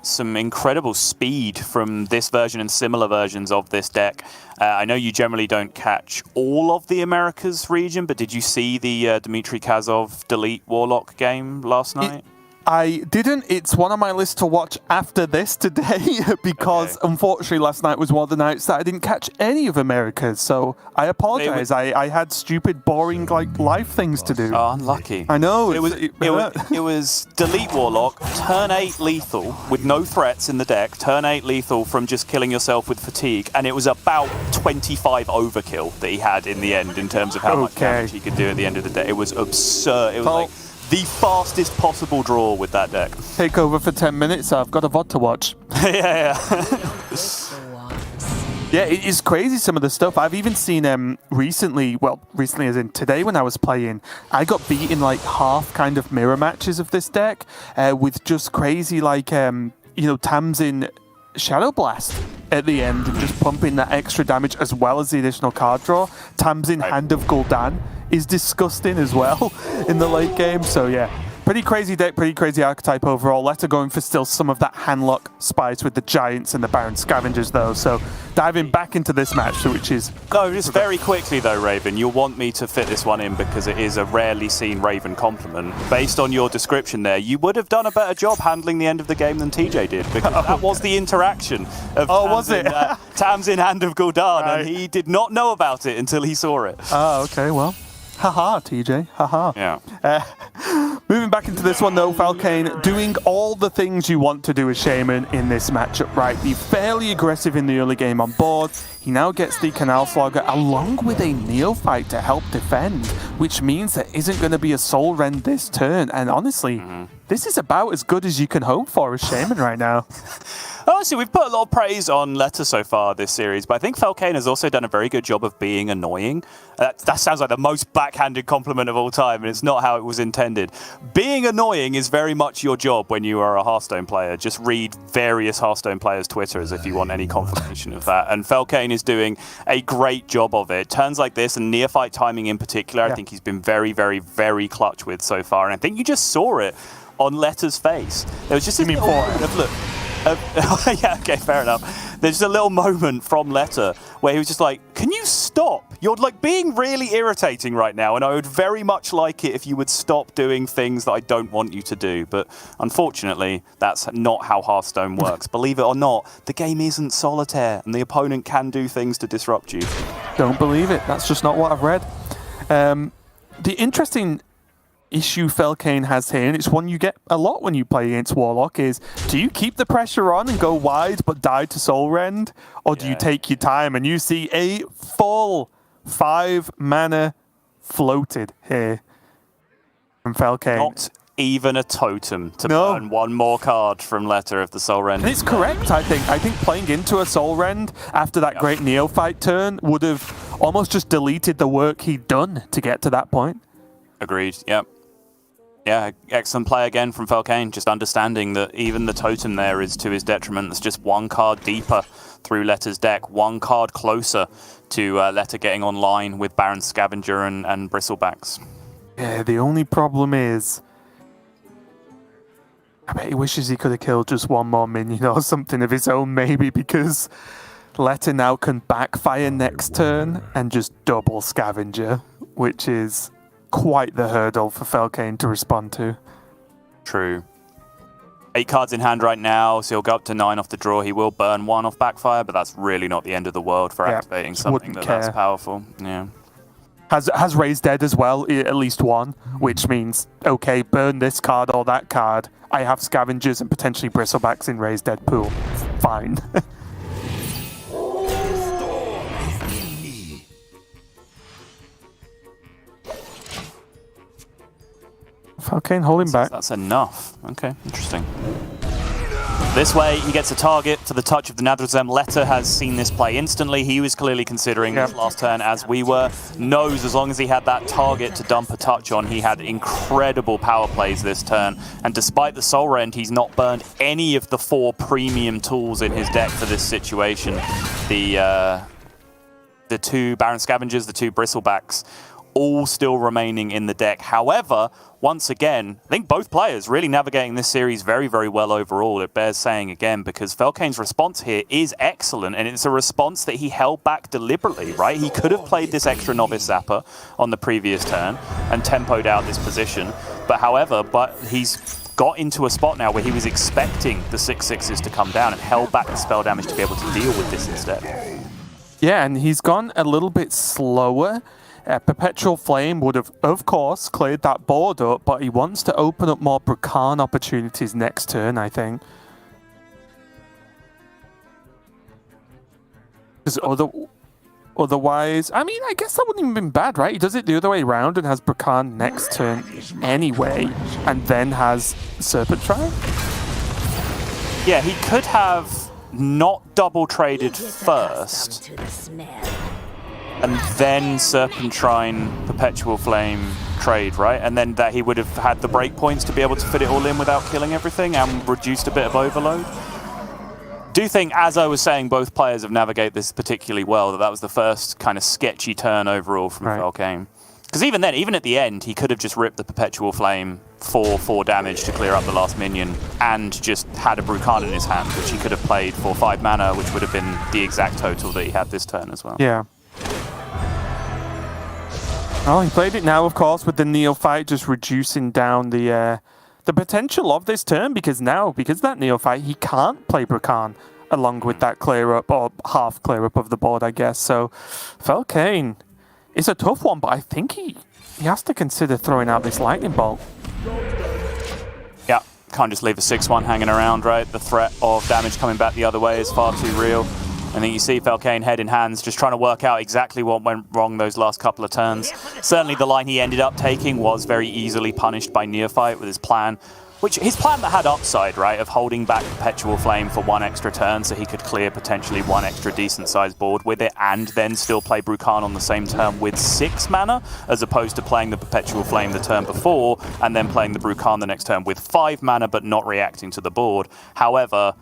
Speaker 1: some incredible speed from this version and similar versions of this deck. I know you generally don't catch all of the Americas region, but did you see the Dmitry Kazov Delete Warlock game last night?
Speaker 2: I didn't. It's one on my list to watch after this today because unfortunately last night was one of the nights that I didn't catch any of Americas, so I apologize. I had stupid, boring life things to do.
Speaker 1: Oh, unlucky.
Speaker 2: I know.
Speaker 1: It was Delete Warlock, turn 8 lethal with no threats in the deck, turn 8 lethal from just killing yourself with fatigue, and it was about 25 overkill that he had in the end in terms of how much damage he could do at the end of the day. It was absurd. It was like the fastest possible draw with that deck.
Speaker 2: Take over for 10 minutes, so I've got a VOD to watch.
Speaker 1: Yeah.
Speaker 2: Yeah, it is crazy, some of the stuff. I've even seen recently as in today when I was playing, I got beat in like half kind of mirror matches of this deck with just crazy Tams in Shadow Blast at the end and just pumping that extra damage as well as the additional card draw. Tams in Hand of Gul'dan is disgusting as well in the late game. So yeah, Pretty crazy deck, pretty crazy archetype overall. Leta going for still some of that handlock spice with the Giants and the Baron Scavengers, though. So diving back into this match, which is...
Speaker 1: No, just very quickly, though, Raven, you'll want me to fit this one in because it is a rarely seen Raven compliment. Based on your description there, you would have done a better job handling the end of the game than TJ did, because that was the interaction of Tamsin Hand of Gul'dan, and he did not know about it until he saw it.
Speaker 2: Oh, okay, well... Haha, TJ. Haha.
Speaker 1: Yeah.
Speaker 2: Moving back into this one, though, Felkeine doing all the things you want to do as Shaman in this matchup, right? Be fairly aggressive in the early game on board. He now gets the Canal Flogger along with a Neophyte to help defend, which means there isn't going to be a Soul Rend this turn. And honestly, this is about as good as you can hope for as Shaman right now.
Speaker 1: Honestly, we've put a lot of praise on Leta so far this series, but I think Felkeine has also done a very good job of being annoying. That sounds like the most backhanded compliment of all time, and it's not how it was intended. Being annoying is very much your job when you are a Hearthstone player. Just read various Hearthstone players' Twitters if you want any confirmation of that. And Felkeine is doing a great job of it. Turns like this, and Neophyte timing in particular, I think he's been very, very, very clutch with so far. And I think you just saw it on Leta's face. There was just this little moment of, look, yeah, okay, fair enough. There's just a little moment from Leta where he was just like, can you stop? You're like being really irritating right now, and I would very much like it if you would stop doing things that I don't want you to do. But unfortunately, that's not how Hearthstone works. Believe it or not, the game isn't solitaire, and the opponent can do things to disrupt you.
Speaker 2: Don't believe it. That's just not what I've read. The interesting issue Felkeine has here, and it's one you get a lot when you play against Warlock, is do you keep the pressure on and go wide but die to Soul Rend, or do you take your time? And you see a full 5 mana floated here from Felkeine.
Speaker 1: Not even a totem to burn one more card from Leta of the Soul Rend.
Speaker 2: And it's correct, I think. I think playing into a Soul Rend after that great Neophyte turn would have almost just deleted the work he'd done to get to that point.
Speaker 1: Agreed, yep. Yeah, excellent play again from Felkeine, just understanding that even the totem there is to his detriment. It's just one card deeper through Leta's deck, one card closer to Leta getting online with Baron Scavenger and Bristlebacks.
Speaker 2: Yeah, the only problem is I bet he wishes he could have killed just one more minion or something of his own, maybe, because Leta now can backfire next turn and just double Scavenger, which is quite the hurdle for Felkeine to respond to.
Speaker 1: True. 8 cards in hand right now, so he'll go up to 9 off the draw. He will burn 1 off backfire, but that's really not the end of the world for activating something that's powerful. Yeah.
Speaker 2: Has Raised Dead as well, at least one, which means, okay, burn this card or that card. I have Scavengers and potentially Bristlebacks in Raised Dead pool. Fine. Felkeine holding back.
Speaker 1: That's enough. Okay, interesting. This way, he gets a target to the touch of the Nadrazem. Leta has seen this play instantly. He was clearly considering this last turn, as we were. Knows as long as he had that target to dump a touch on, he had incredible power plays this turn. And despite the Soul Rend, he's not burned any of the 4 premium tools in his deck for this situation. The 2 Baron Scavengers, the 2 Bristlebacks, all still remaining in the deck. However, once again, I think both players really navigating this series very, very well overall. It bears saying again, because Felkeine's response here is excellent, and it's a response that he held back deliberately, right? He could have played this extra Novice Zapper on the previous turn and tempoed out this position. But he's got into a spot now where he was expecting the 6/6s to come down and held back the spell damage to be able to deal with this instead.
Speaker 2: Yeah, and he's gone a little bit slower. Perpetual Flame would have, of course, cleared that board up, but he wants to open up more Brakan opportunities next turn, I think. Because otherwise, I mean, I guess that wouldn't even been bad, right? He does it the other way around and has Brakan next turn anyway, and then has Serpent Tribe.
Speaker 1: Yeah, he could have not double traded first, and then Serpentrine, Perpetual Flame trade, right? And then that he would have had the breakpoints to be able to fit it all in without killing everything and reduced a bit of overload. Do think, as I was saying, both players have navigated this particularly well, that was the first kind of sketchy turn overall from Felkeine. Because even then, even at the end, he could have just ripped the Perpetual Flame 4 damage to clear up the last minion, and just had a Brucan in his hand, which he could have played for 5 mana, which would have been the exact total that he had this turn as well.
Speaker 2: Yeah. Well, he played it now, of course, with the Neophyte, just reducing down the potential of this turn, because that Neophyte, he can't play Brucan along with that clear up, or half clear up of the board, I guess. So Felkeine is a tough one, but I think he has to consider throwing out this Lightning Bolt.
Speaker 1: Yeah, can't just leave a 6-1 hanging around, right? The threat of damage coming back the other way is far too real. And then you see Felkeine head in hands, just trying to work out exactly what went wrong those last couple of turns. Certainly the line he ended up taking was very easily punished by Neophyte with his plan, which his plan that had upside, right, of holding back Perpetual Flame for 1 extra turn so he could clear potentially 1 extra decent-sized board with it, and then still play Brucan on the same turn with 6 mana, as opposed to playing the Perpetual Flame the turn before, and then playing the Brucan the next turn with 5 mana but not reacting to the board. However,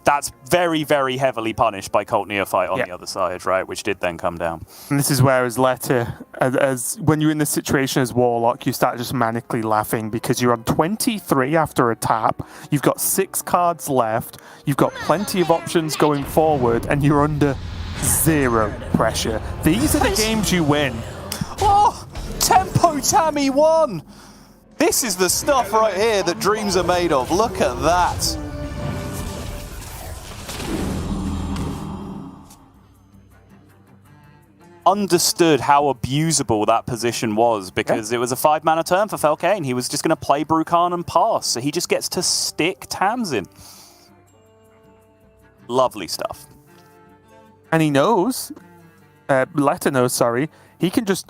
Speaker 1: that's very, very heavily punished by Cult Neophyte on the other side, right, which did then come down.
Speaker 2: And this is where, as Leta, as when you're in this situation as Warlock, you start just manically laughing because you're on 23 after a tap, you've got 6 cards left, you've got plenty of options going forward, and you're under 0 pressure. These are the games you win.
Speaker 1: Oh, Tempo Tammy won! This is the stuff right here that dreams are made of. Look at that. Understood how abusable that position was, because it was a 5 mana turn for Felkeine. He was just going to play Brucan and pass, so he just gets to stick Tams in. Lovely stuff.
Speaker 2: And he knows, Leta knows, sorry, he can just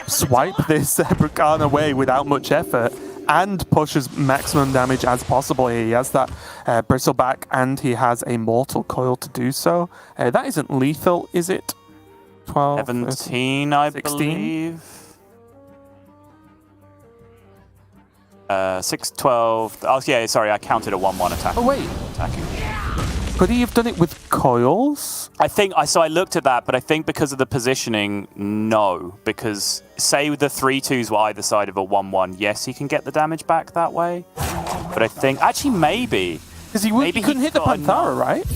Speaker 2: swipe this Brucan away without much effort and push as maximum damage as possible. He has that Bristleback, and he has a Mortal Coil to do so. That isn't lethal, is it? 12,
Speaker 1: 17, I
Speaker 2: 16?
Speaker 1: believe. 6, 12. Oh, yeah, sorry, I counted a 1-1 attack.
Speaker 2: Oh, wait.
Speaker 1: Attacking.
Speaker 2: Could he have done it with coils?
Speaker 1: I think, so I looked at that, but I think because of the positioning, no. Because, say the 3/2s were either side of a 1-1, yes, he can get the damage back that way. But I think, actually, maybe.
Speaker 2: Because he couldn't hit the Panthara, right?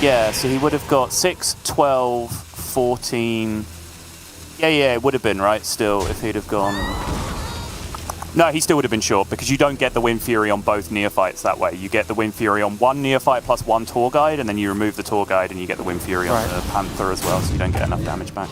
Speaker 1: Yeah, so he would have got 6, 12, 14. Yeah, it would have been, right, still, if he'd have gone... No, he still would have been short, because you don't get the Wind Fury on both Neophytes that way. You get the Wind Fury on 1 Neophyte plus 1 Tour Guide, and then you remove the Tour Guide and you get the Wind Fury on the Panther as well, so you don't get enough damage back.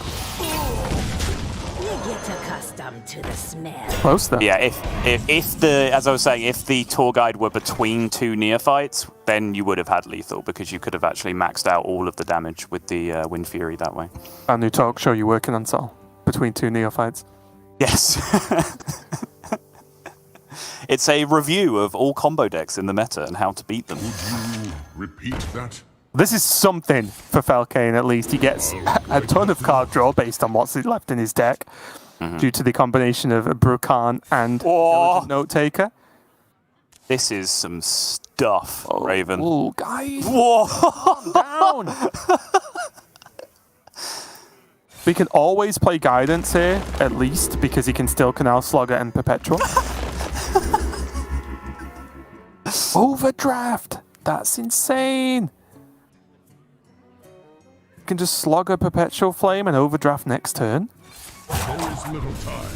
Speaker 5: You get accustomed to the smell.
Speaker 2: Close though.
Speaker 1: Yeah, if the, as I was saying, if the Tour Guide were between 2 Neophytes, then you would have had lethal, because you could have actually maxed out all of the damage with the Wind Fury that way.
Speaker 2: Our new talk show you're working on, Sol, between 2 Neophytes.
Speaker 1: Yes. It's a review of all combo decks in the meta and how to beat them.
Speaker 3: Would you repeat that?
Speaker 2: This is something for Felkeine, at least. He gets a ton of card draw based on what's left in his deck, due to the combination of Brucan and Diligent Note Taker.
Speaker 1: This is some stuff, Raven.
Speaker 2: Oh, guys.
Speaker 1: Whoa!
Speaker 2: Calm down. We can always play Guidance here, at least, because he can still Canal Slugger and Perpetual. Overdraft! That's insane! You can just slug a Perpetual Flame and overdraft next turn.
Speaker 3: There is little time.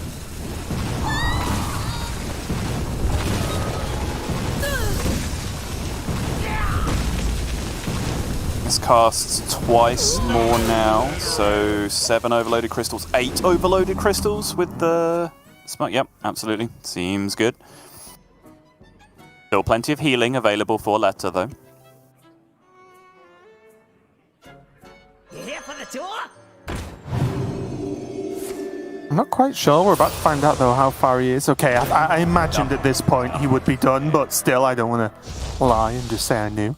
Speaker 1: This casts twice more now, so 7 overloaded crystals, 8 overloaded crystals with the smoke. Yep, absolutely. Seems good. Still plenty of healing available for Leta, though.
Speaker 5: You here for the tour?
Speaker 2: I'm not quite sure. We're about to find out, though, how far he is. Okay, I imagined at this point he would be done, but still, I don't want to lie and just say I knew.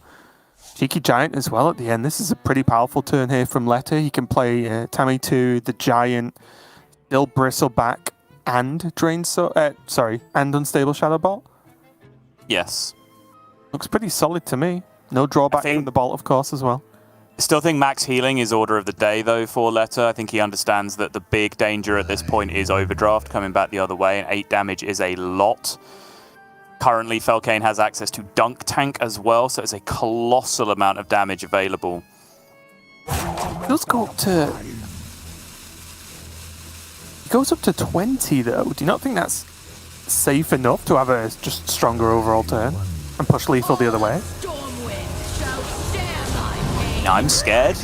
Speaker 2: Cheeky Giant as well at the end. This is a pretty powerful turn here from Leta. He can play Tammy 2, the Giant, still Bristleback, and and Unstable Shadow Bolt.
Speaker 1: Yes.
Speaker 2: Looks pretty solid to me. No drawback from the Bolt, of course, as well.
Speaker 1: I still think max healing is order of the day, though, for Leta. I think he understands that the big danger at this point is Overdraft coming back the other way, and 8 damage is a lot. Currently, Felkeine has access to Dunk Tank as well, so it's a colossal amount of damage available.
Speaker 2: It does go up to... It goes up to 20, though. Do you not think that's safe enough to have a just stronger overall turn and push lethal the other way?
Speaker 1: I'm scared.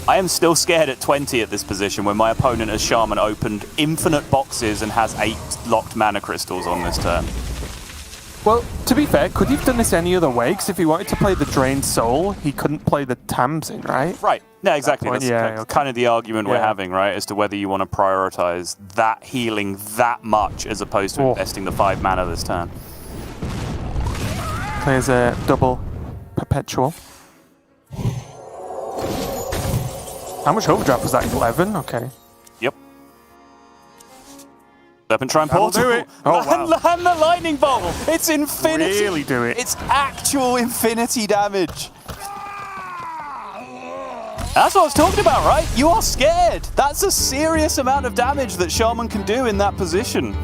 Speaker 1: I am still scared at 20 at this position when my opponent as Shaman opened infinite boxes and has 8 locked mana crystals on this turn.
Speaker 2: Well, to be fair, could he have done this any other way? Because if he wanted to play the Drained Soul, he couldn't play the Tamsin, right?
Speaker 1: Right. Yeah, exactly.
Speaker 2: Point,
Speaker 1: That's kind of the argument we're having, right? As to whether you want to prioritize that healing that much as opposed to investing the 5 mana this turn.
Speaker 2: Plays a double Perpetual. How much overdraft was that? 11? Okay.
Speaker 1: Yep. Serpent Shrine Portal.
Speaker 2: Do it. Oh, wow.
Speaker 1: Land the Lightning Bolt. It's infinity.
Speaker 2: Really do it.
Speaker 1: It's actual infinity damage. That's what I was talking about, right? You are scared. That's a serious amount of damage that Shaman can do in that position.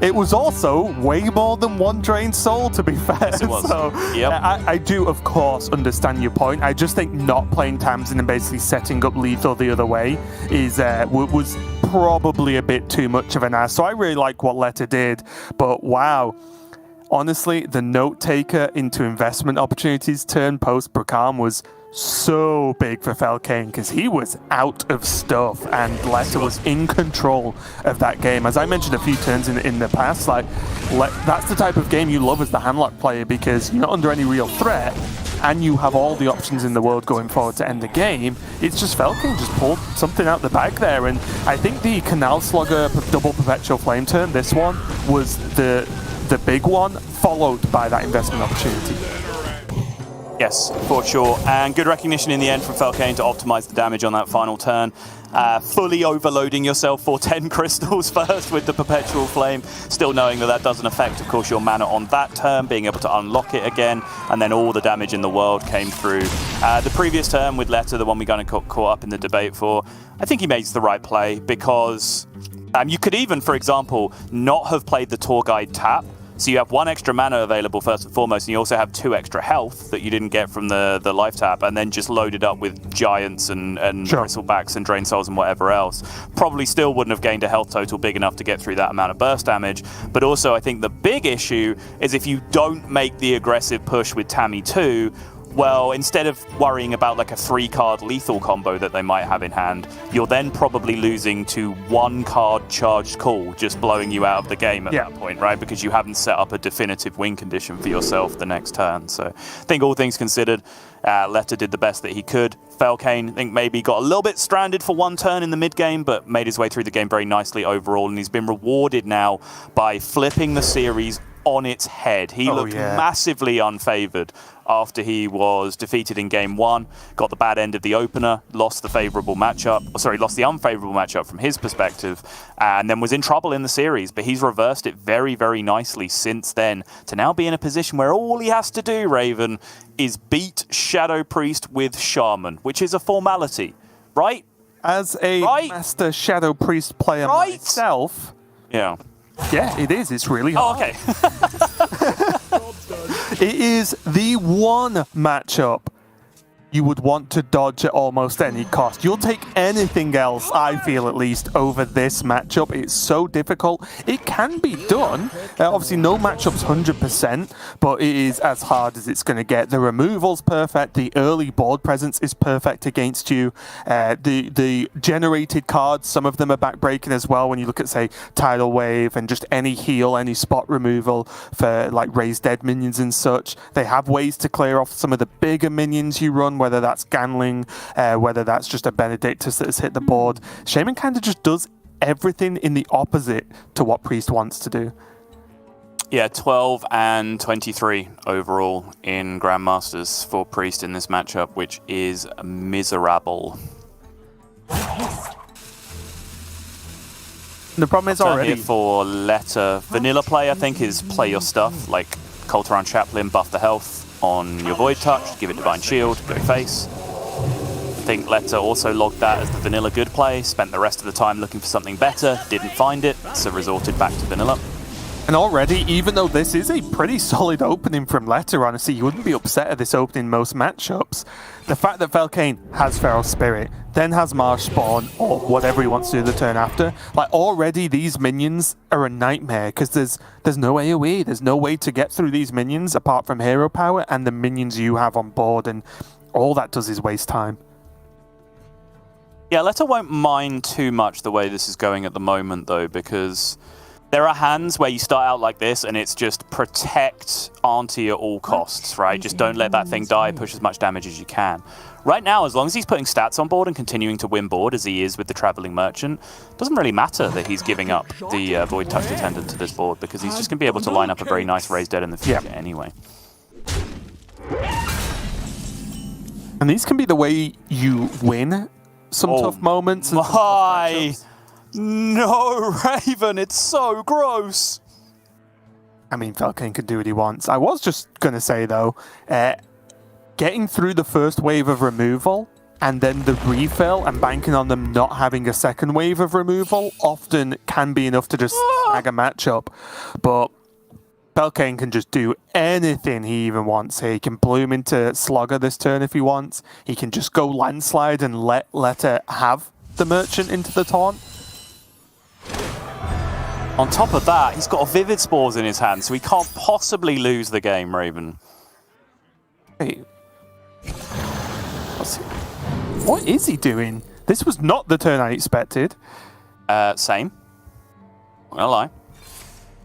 Speaker 2: It was also way more than 1 Drained Soul, to be fair.
Speaker 1: Yes, it was.
Speaker 2: So,
Speaker 1: Yep.
Speaker 2: I do, of course, understand your point. I just think not playing Tamsin and basically setting up lethal the other way is was probably a bit too much of an ass. So I really like what Leta did, but wow. Honestly, the note taker into investment opportunities turn post Bracam was so big for Felkeine because he was out of stuff and Leta was in control of that game. As I mentioned a few turns in the past, like that's the type of game you love as the handlock player because you're not under any real threat and you have all the options in the world going forward to end the game. It's just Felkeine just pulled something out the bag there, and I think the Canal Slugger double Perpetual Flame turn, this one, was the big one, followed by that investment opportunity.
Speaker 1: Yes, for sure. And good recognition in the end from Felkeine to optimize the damage on that final turn. Fully overloading yourself for 10 crystals first with the Perpetual Flame, still knowing that doesn't affect, of course, your mana on that turn, being able to unlock it again, and then all the damage in the world came through. The previous turn with Leta, the one we kind of caught up in the debate for, I think he made the right play because you could even, for example, not have played the Tour Guide tap. So you have 1 extra mana available first and foremost, and you also have 2 extra health that you didn't get from the life tap, and then just loaded up with Giants and Bristlebacks and Drain Souls and whatever else. Probably still wouldn't have gained a health total big enough to get through that amount of burst damage. But also I think the big issue is if you don't make the aggressive push with Tammy 2, well, instead of worrying about like a 3-card lethal combo that they might have in hand, you're then probably losing to 1-card charged call, just blowing you out of the game at that point, right? Because you haven't set up a definitive win condition for yourself the next turn. So I think all things considered, Leta did the best that he could. Felkeine, I think, maybe got a little bit stranded for 1 turn in the mid-game, but made his way through the game very nicely overall, and he's been rewarded now by flipping the series on its head. He looked massively unfavored after he was defeated in game 1, got the bad end of the opener, lost the unfavorable matchup from his perspective, and then was in trouble in the series. But he's reversed it very, very nicely since then to now be in a position where all he has to do, Raven, is beat Shadow Priest with Shaman, which is a formality, right?
Speaker 2: As a Master Shadow Priest player myself...
Speaker 1: Yeah.
Speaker 2: Yeah, it is. It's really hard.
Speaker 1: Oh, okay.
Speaker 2: It is the one matchup you would want to dodge at almost any cost. You'll take anything else, I feel at least, over this matchup. It's so difficult. It can be done. Obviously, no matchup's 100%, but it is as hard as it's going to get. The removal's perfect. The early board presence is perfect against you. The generated cards, some of them are backbreaking as well when you look at, say, Tidal Wave and just any heal, any spot removal for, like, raised dead minions and such. They have ways to clear off some of the bigger minions you run, whether that's Ganling, whether that's just a Benedictus that has hit the board. Shaman kind of just does everything in the opposite to what Priest wants to do.
Speaker 1: Yeah, 12 and 23 overall in Grandmasters for Priest in this matchup, which is miserable.
Speaker 2: The problem is already
Speaker 1: here for Leta. Vanilla play, I think, is play your stuff, like Colteran Chaplain, buff the health on your Void Touch, give it Divine Shield, go face. think Leta also logged that as the vanilla good play, spent the rest of the time looking for something better, didn't find it, so resorted back to vanilla.
Speaker 2: And already, even though this is a pretty solid opening from Leta, honestly, you wouldn't be upset at this opening in most matchups. The fact that Felkeine has Feral Spirit, then has Marsh Spawn, or whatever he wants to do the turn after, like already these minions are a nightmare, because there's no AoE, there's no way to get through these minions apart from hero power and the minions you have on board, and all that does is waste time.
Speaker 1: Yeah, Leta won't mind too much the way this is going at the moment, though, because there are hands where you start out like this and it's just protect Auntie at all costs, right? Just don't let that thing die, push as much damage as you can. Right now, as long as he's putting stats on board and continuing to win board as he is with the Traveling Merchant, it doesn't really matter that he's giving up the Void Touch Attendant to this board, because he's just going to be able to line up a very nice Raised Dead in the future anyway.
Speaker 2: And these can be the way you win some tough moments. And
Speaker 1: no, Raven, it's so gross.
Speaker 2: I mean, Felkeine could do what he wants. I was just going to say, though, getting through the first wave of removal and then the refill and banking on them not having a second wave of removal often can be enough to just snag a matchup. But Felkeine can just do anything he even wants here. He can bloom into Slugger this turn if he wants. He can just go Landslide and let Leta have the Merchant into the taunt.
Speaker 1: On top of that, he's got a Vivid Spores in his hand, so he can't possibly lose the game, Raven.
Speaker 2: Wait. What is he doing? This was not the turn I expected.
Speaker 1: Same. Not gonna lie.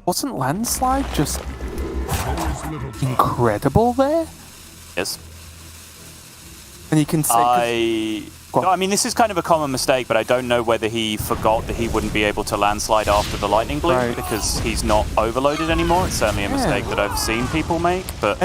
Speaker 2: Wasn't Landslide just incredible there?
Speaker 1: Yes.
Speaker 2: And you can say...
Speaker 1: I mean, this is kind of a common mistake, but I don't know whether he forgot that he wouldn't be able to landslide after the lightning bloom because he's not overloaded anymore. It's certainly a mistake that I've seen people make, but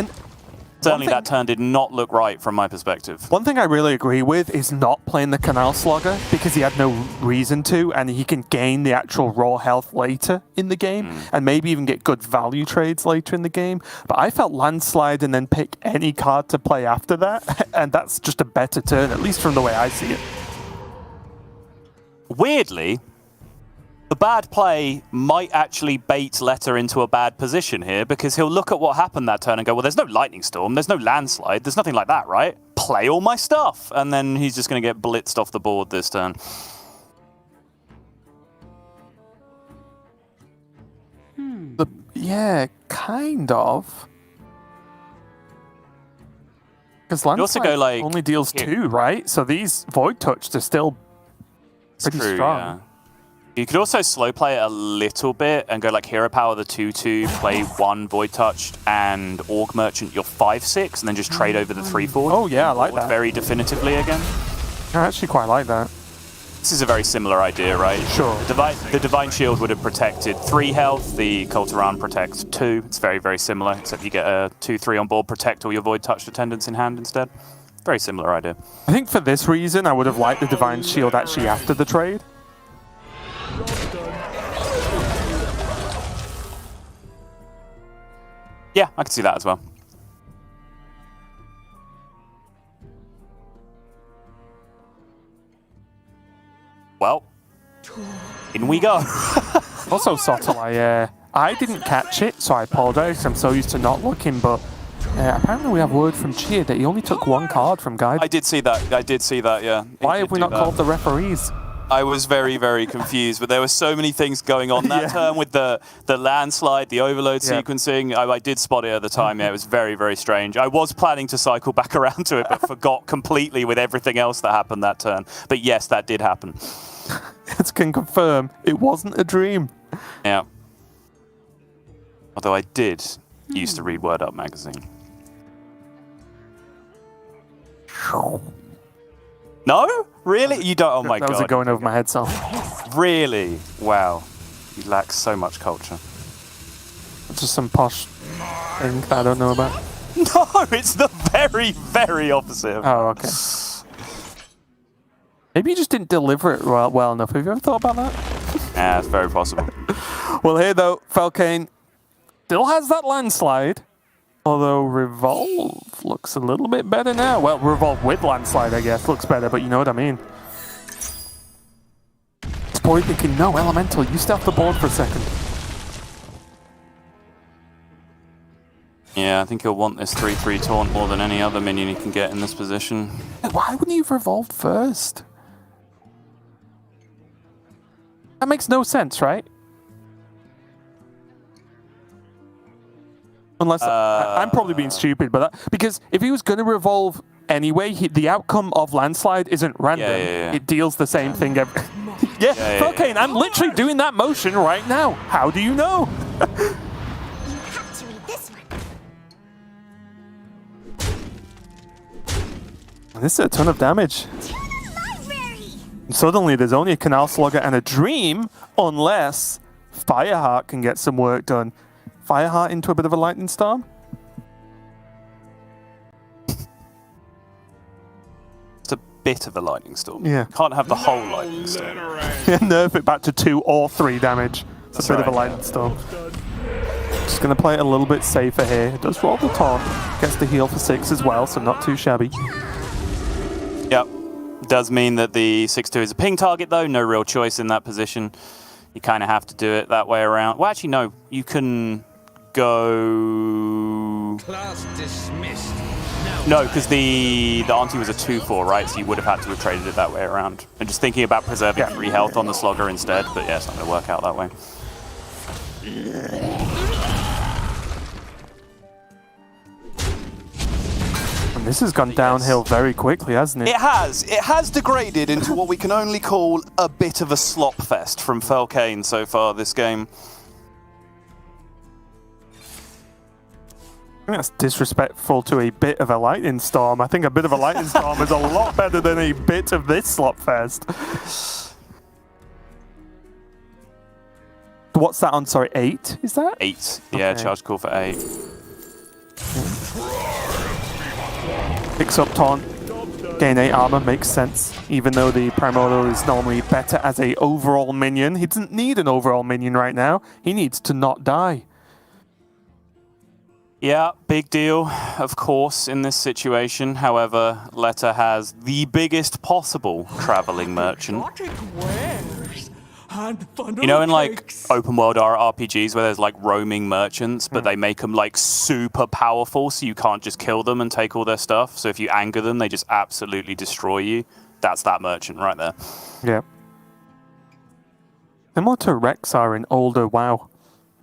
Speaker 1: certainly that turn did not look right from my perspective.
Speaker 2: One thing I really agree with is not playing the Canal Slugger because he had no reason to, and he can gain the actual raw health later in the game and maybe even get good value trades later in the game. But I felt Landslide and then pick any card to play after that, and that's just a better turn, at least from the way I see it.
Speaker 1: Weirdly, the bad play might actually bait Leta into a bad position here, because he'll look at what happened that turn and go, well, there's no Lightning Storm, there's no Landslide, there's nothing like that, right? Play all my stuff. And then he's just going to get blitzed off the board this turn.
Speaker 2: Yeah, kind of. Because Landslide only deals 2, right? So these Void Touched are still pretty strong.
Speaker 1: Yeah. You could also slow play it a little bit and go like Hero Power the 2/2, play 1 Void Touched and Orc Merchant your 5/6, and then just trade over the 3/4.
Speaker 2: Oh yeah, I like that.
Speaker 1: Very definitively again.
Speaker 2: I actually quite like that.
Speaker 1: This is a very similar idea, right?
Speaker 2: Sure.
Speaker 1: The Divine Shield would have protected 3 health, the Culturan protects 2. It's very, very similar, except you get a 2/3 on board, protect all your Void Touched attendants in hand instead. Very similar idea.
Speaker 2: I think for this reason, I would have liked the Divine Shield actually after the trade.
Speaker 1: Yeah, I can see that as well. Well, in we go.
Speaker 2: Also, Sottle, I didn't catch it, so I apologize. I'm so used to not looking, but apparently we have word from Cheer that he only took 1 card from Guide.
Speaker 1: I did see that, yeah.
Speaker 2: Why have we not called the referees?
Speaker 1: I was very, very confused, but there were so many things going on that turn with the landslide, the overload sequencing. I did spot it at the time. Yeah, it was very, very strange. I was planning to cycle back around to it, but forgot completely with everything else that happened that turn. But yes, that did happen.
Speaker 2: It can confirm it wasn't a dream.
Speaker 1: Yeah. Although I did used to read Word Up magazine. No? Really? You don't? Oh my god.
Speaker 2: That was going over my head, so.
Speaker 1: Really? Wow. You lack so much culture.
Speaker 2: Just some posh thing that I don't know about.
Speaker 1: No, it's the very, very opposite.
Speaker 2: Oh, okay. Maybe you just didn't deliver it well enough. Have you ever thought about that?
Speaker 1: Yeah, it's very possible.
Speaker 2: Well, here though, Felkeine still has that landslide. Although Revolve looks a little bit better now. Well, Revolve with Landslide, I guess, looks better, but you know what I mean. This boy thinking, no, Elemental, you stay off the board for a second.
Speaker 1: Yeah, I think he'll want this 3/3 taunt more than any other minion he can get in this position.
Speaker 2: Why wouldn't he have Revolved first? That makes no sense, right? Unless I'm probably being stupid, but because if he was going to Revolve anyway, the outcome of Landslide isn't random.
Speaker 1: Yeah.
Speaker 2: It deals the same thing every... Felkeine, I'm literally doing that motion right now. How do you know? This is a ton of damage. Suddenly there's only a Canal Slugger and a Dream, unless Fireheart can get some work done. Fireheart into a bit of a Lightning Storm?
Speaker 1: It's a bit of a Lightning Storm.
Speaker 2: Yeah.
Speaker 1: Can't have the whole Lightning Storm.
Speaker 2: Nerf it back to 2 or 3 damage. It's a bit of a Lightning Storm. Just going to play it a little bit safer here. It does roll the taunt. Gets the heal for 6 as well, so not too shabby.
Speaker 1: Yep. Does mean that the 6/2 is a ping target, though. No real choice in that position. You kind of have to do it that way around. Well, actually, no. You can go...
Speaker 3: Class dismissed.
Speaker 1: No, because the auntie was a 2/4, right? So you would have had to have traded it that way around. I'm just thinking about preserving 3 health on the Slugger instead, but yeah, it's not going to work out that way.
Speaker 2: This has gone downhill very quickly, hasn't it?
Speaker 1: It has. It has degraded into what we can only call a bit of a slop fest from Felkeine so far this game.
Speaker 2: I think that's disrespectful to a bit of a Lightning Storm. I think a bit of a Lightning Storm is a lot better than a bit of this slop fest. What's that on? Sorry, 8? Is that?
Speaker 1: 8. Yeah,
Speaker 2: Okay.
Speaker 1: charge call for 8.
Speaker 2: Picks up taunt, gain 8 armor, makes sense. Even though the Primordial is normally better as a overall minion, he doesn't need an overall minion right now. He needs to not die.
Speaker 1: Yeah, big deal, of course, in this situation. However, Leta has the biggest possible traveling merchant. You know, in like open world RPGs where there's like roaming merchants, but they make them like super powerful, so you can't just kill them and take all their stuff. So if you anger them, they just absolutely destroy you. That's that merchant right there.
Speaker 2: Yeah. Similar to Rexar in older WoW.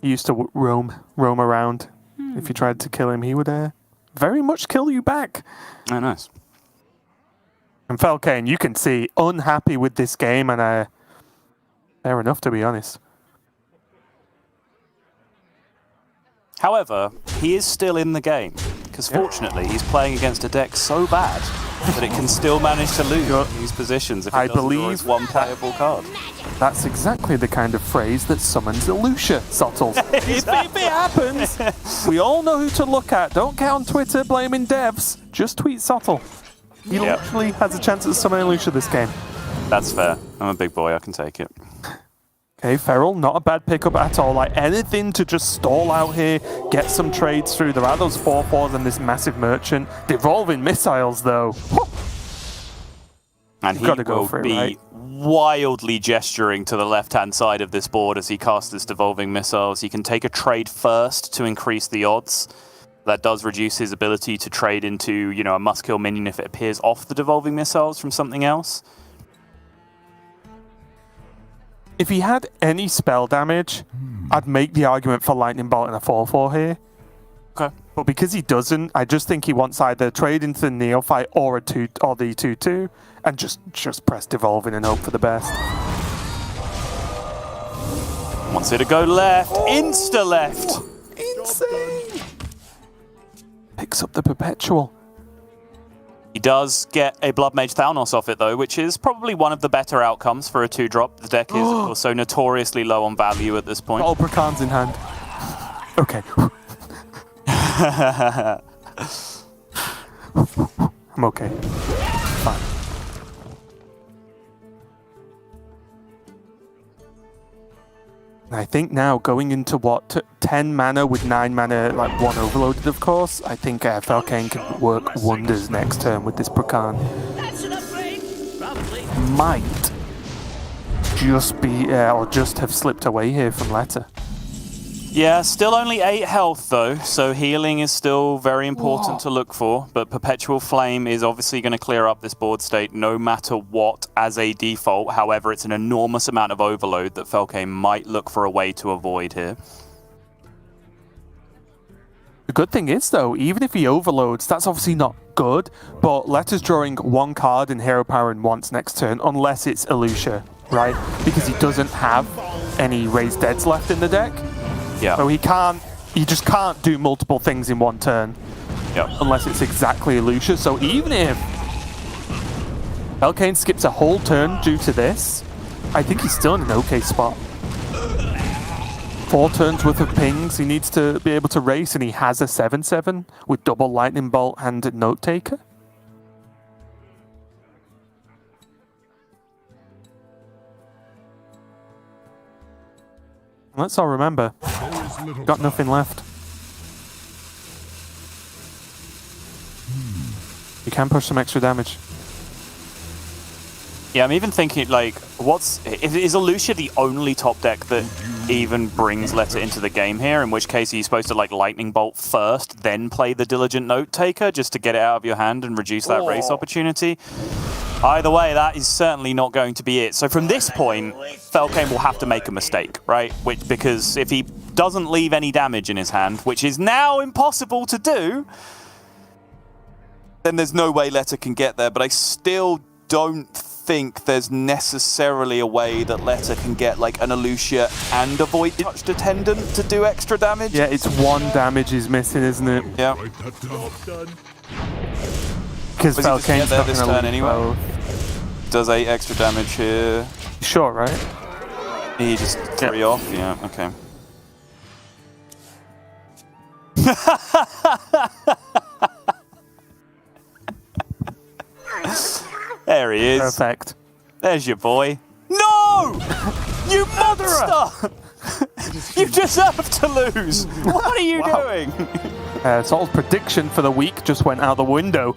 Speaker 2: He used to roam around. If you tried to kill him, he would very much kill you back.
Speaker 1: Oh, nice.
Speaker 2: And Felkeine, you can see, unhappy with this game, and fair enough, to be honest.
Speaker 1: However, he is still in the game, because fortunately he's playing against a deck so bad that it can still manage to lose these positions if it doesn't draw its one playable card.
Speaker 2: That's exactly the kind of phrase that summons Elucia, Sottles. If it happens, we all know who to look at. Don't get on Twitter blaming devs. Just tweet Sottle. He literally has a chance at summoning Elucia this game.
Speaker 1: That's fair. I'm a big boy, I can take it.
Speaker 2: Okay, Feral, not a bad pickup at all. Like, anything to just stall out here, get some trades through. There are those 4/4s and this massive merchant. Devolving missiles, though.
Speaker 1: And he will be wildly gesturing to the left-hand side of this board as he casts his devolving missiles. He can take a trade first to increase the odds. That does reduce his ability to trade into, you know, a must-kill minion if it appears off the devolving missiles from something else.
Speaker 2: If he had any spell damage, I'd make the argument for Lightning Bolt and a 4/4 here.
Speaker 1: Okay.
Speaker 2: But because he doesn't, I just think he wants either trade into the Neophyte or the 2/2 and just press Devolving and hope for the best.
Speaker 1: Wants it to go left. Insta left.
Speaker 2: Insane! Picks up the Perpetual.
Speaker 1: He does get a Blood Mage Thalnos off it, though, which is probably one of the better outcomes for a 2-drop. The deck is also notoriously low on value at this point.
Speaker 2: All Prakans in hand. Okay. I'm okay. Fine. And I think now going into what, 10 mana with 9 mana, like 1 overloaded, of course. I think Felkeine can work wonders next turn with this Prakan.
Speaker 5: That's an upgrade. Probably.
Speaker 2: Might just be, or just have slipped away here from Leta.
Speaker 1: Yeah, still only 8 health though, so healing is still very important to look for, but Perpetual Flame is obviously going to clear up this board state no matter what as a default. However, it's an enormous amount of overload that Felkeine might look for a way to avoid here.
Speaker 2: The good thing is, though, even if he overloads, that's obviously not good, but Leta's drawing 1 card in Hero Power in once next turn, unless it's Elucia, right? Because he doesn't have any Raised Deads left in the deck.
Speaker 1: Yeah.
Speaker 2: So he just can't do multiple things in one turn.
Speaker 1: Yep.
Speaker 2: Unless it's exactly Elucia. So even if Felkeine skips a whole turn due to this, I think he's still in an okay spot. 4 turns worth of pings, he needs to be able to race, and he has a 7/7 with double Lightning Bolt and Note Taker. Let's all remember, got nothing left. You can push some extra damage.
Speaker 1: Yeah, I'm even thinking, like, is Elucia the only top deck that even brings Leta into the game here? In which case, he's supposed to, like, Lightning Bolt first, then play the Diligent Note Taker, just to get it out of your hand and reduce that race opportunity? Either way, that is certainly not going to be it. So from this point, Felkeine will have to make a mistake, right? Because if he doesn't leave any damage in his hand, which is now impossible to do, then there's no way Leta can get there. But I still don't think there's necessarily a way that Leta can get like an Elucia and a Void Touched Attendant to do extra damage.
Speaker 2: Yeah, it's 1 damage is missing, isn't it?
Speaker 1: Yeah.
Speaker 2: Because Felkaine's not
Speaker 1: this
Speaker 2: going to
Speaker 1: turn anyway. Does 8 extra damage here.
Speaker 2: Sure, right?
Speaker 1: He just 3 off. Yeah. Okay. There he is.
Speaker 2: Perfect.
Speaker 1: There's your boy. No! You monster! You deserve to lose! What are you doing?
Speaker 2: Salt's prediction for the week just went out the window.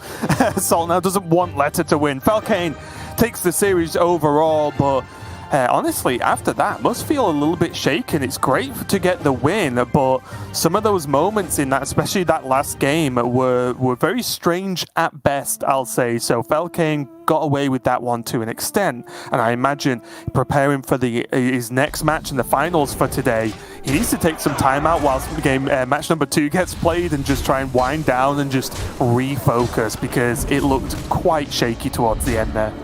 Speaker 2: Salt now doesn't want Leta to win. Felkeine takes the series overall, but honestly, after that, must feel a little bit shaken. It's great to get the win, but some of those moments in that, especially that last game, were very strange at best, I'll say. So Felkeine got away with that one to an extent, and I imagine preparing for his next match in the finals for today, he needs to take some time out whilst the game match number 2 gets played and just try and wind down and just refocus, because it looked quite shaky towards the end there.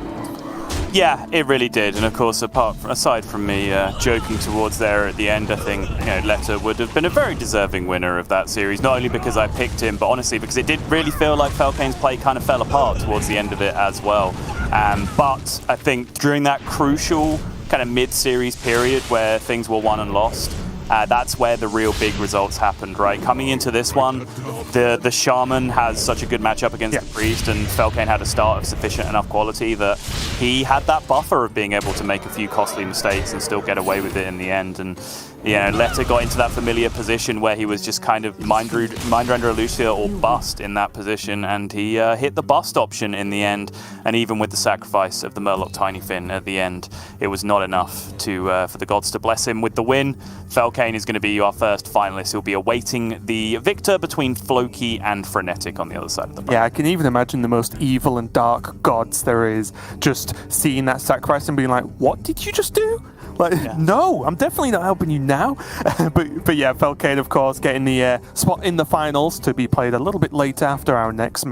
Speaker 1: Yeah, it really did, and of course, aside from me joking towards there at the end, I think Leta would have been a very deserving winner of that series. Not only because I picked him, but honestly because it did really feel like Felkaine's play kind of fell apart towards the end of it as well. But I think during that crucial kind of mid-series period where things were won and lost, that's where the real big results happened, right? Coming into this one, the Shaman has such a good matchup against the Priest, and Felkeine had a start of sufficient enough quality that he had that buffer of being able to make a few costly mistakes and still get away with it in the end. And Leta got into that familiar position where he was just kind of Mindrender Elucia or bust in that position, and he hit the bust option in the end. And even with the sacrifice of the Murloc Tiny Fin at the end, it was not enough for the gods to bless him with the win. Felkeine is going to be our first finalist. He'll be awaiting the victor between Floki and Frenetic on the other side of the bracket.
Speaker 2: Yeah, I can even imagine the most evil and dark gods there is just seeing that sacrifice and being like, what did you just do? Like, no, I'm definitely not helping you now. but yeah, Felkeine, of course, getting the spot in the finals to be played a little bit later after our next match.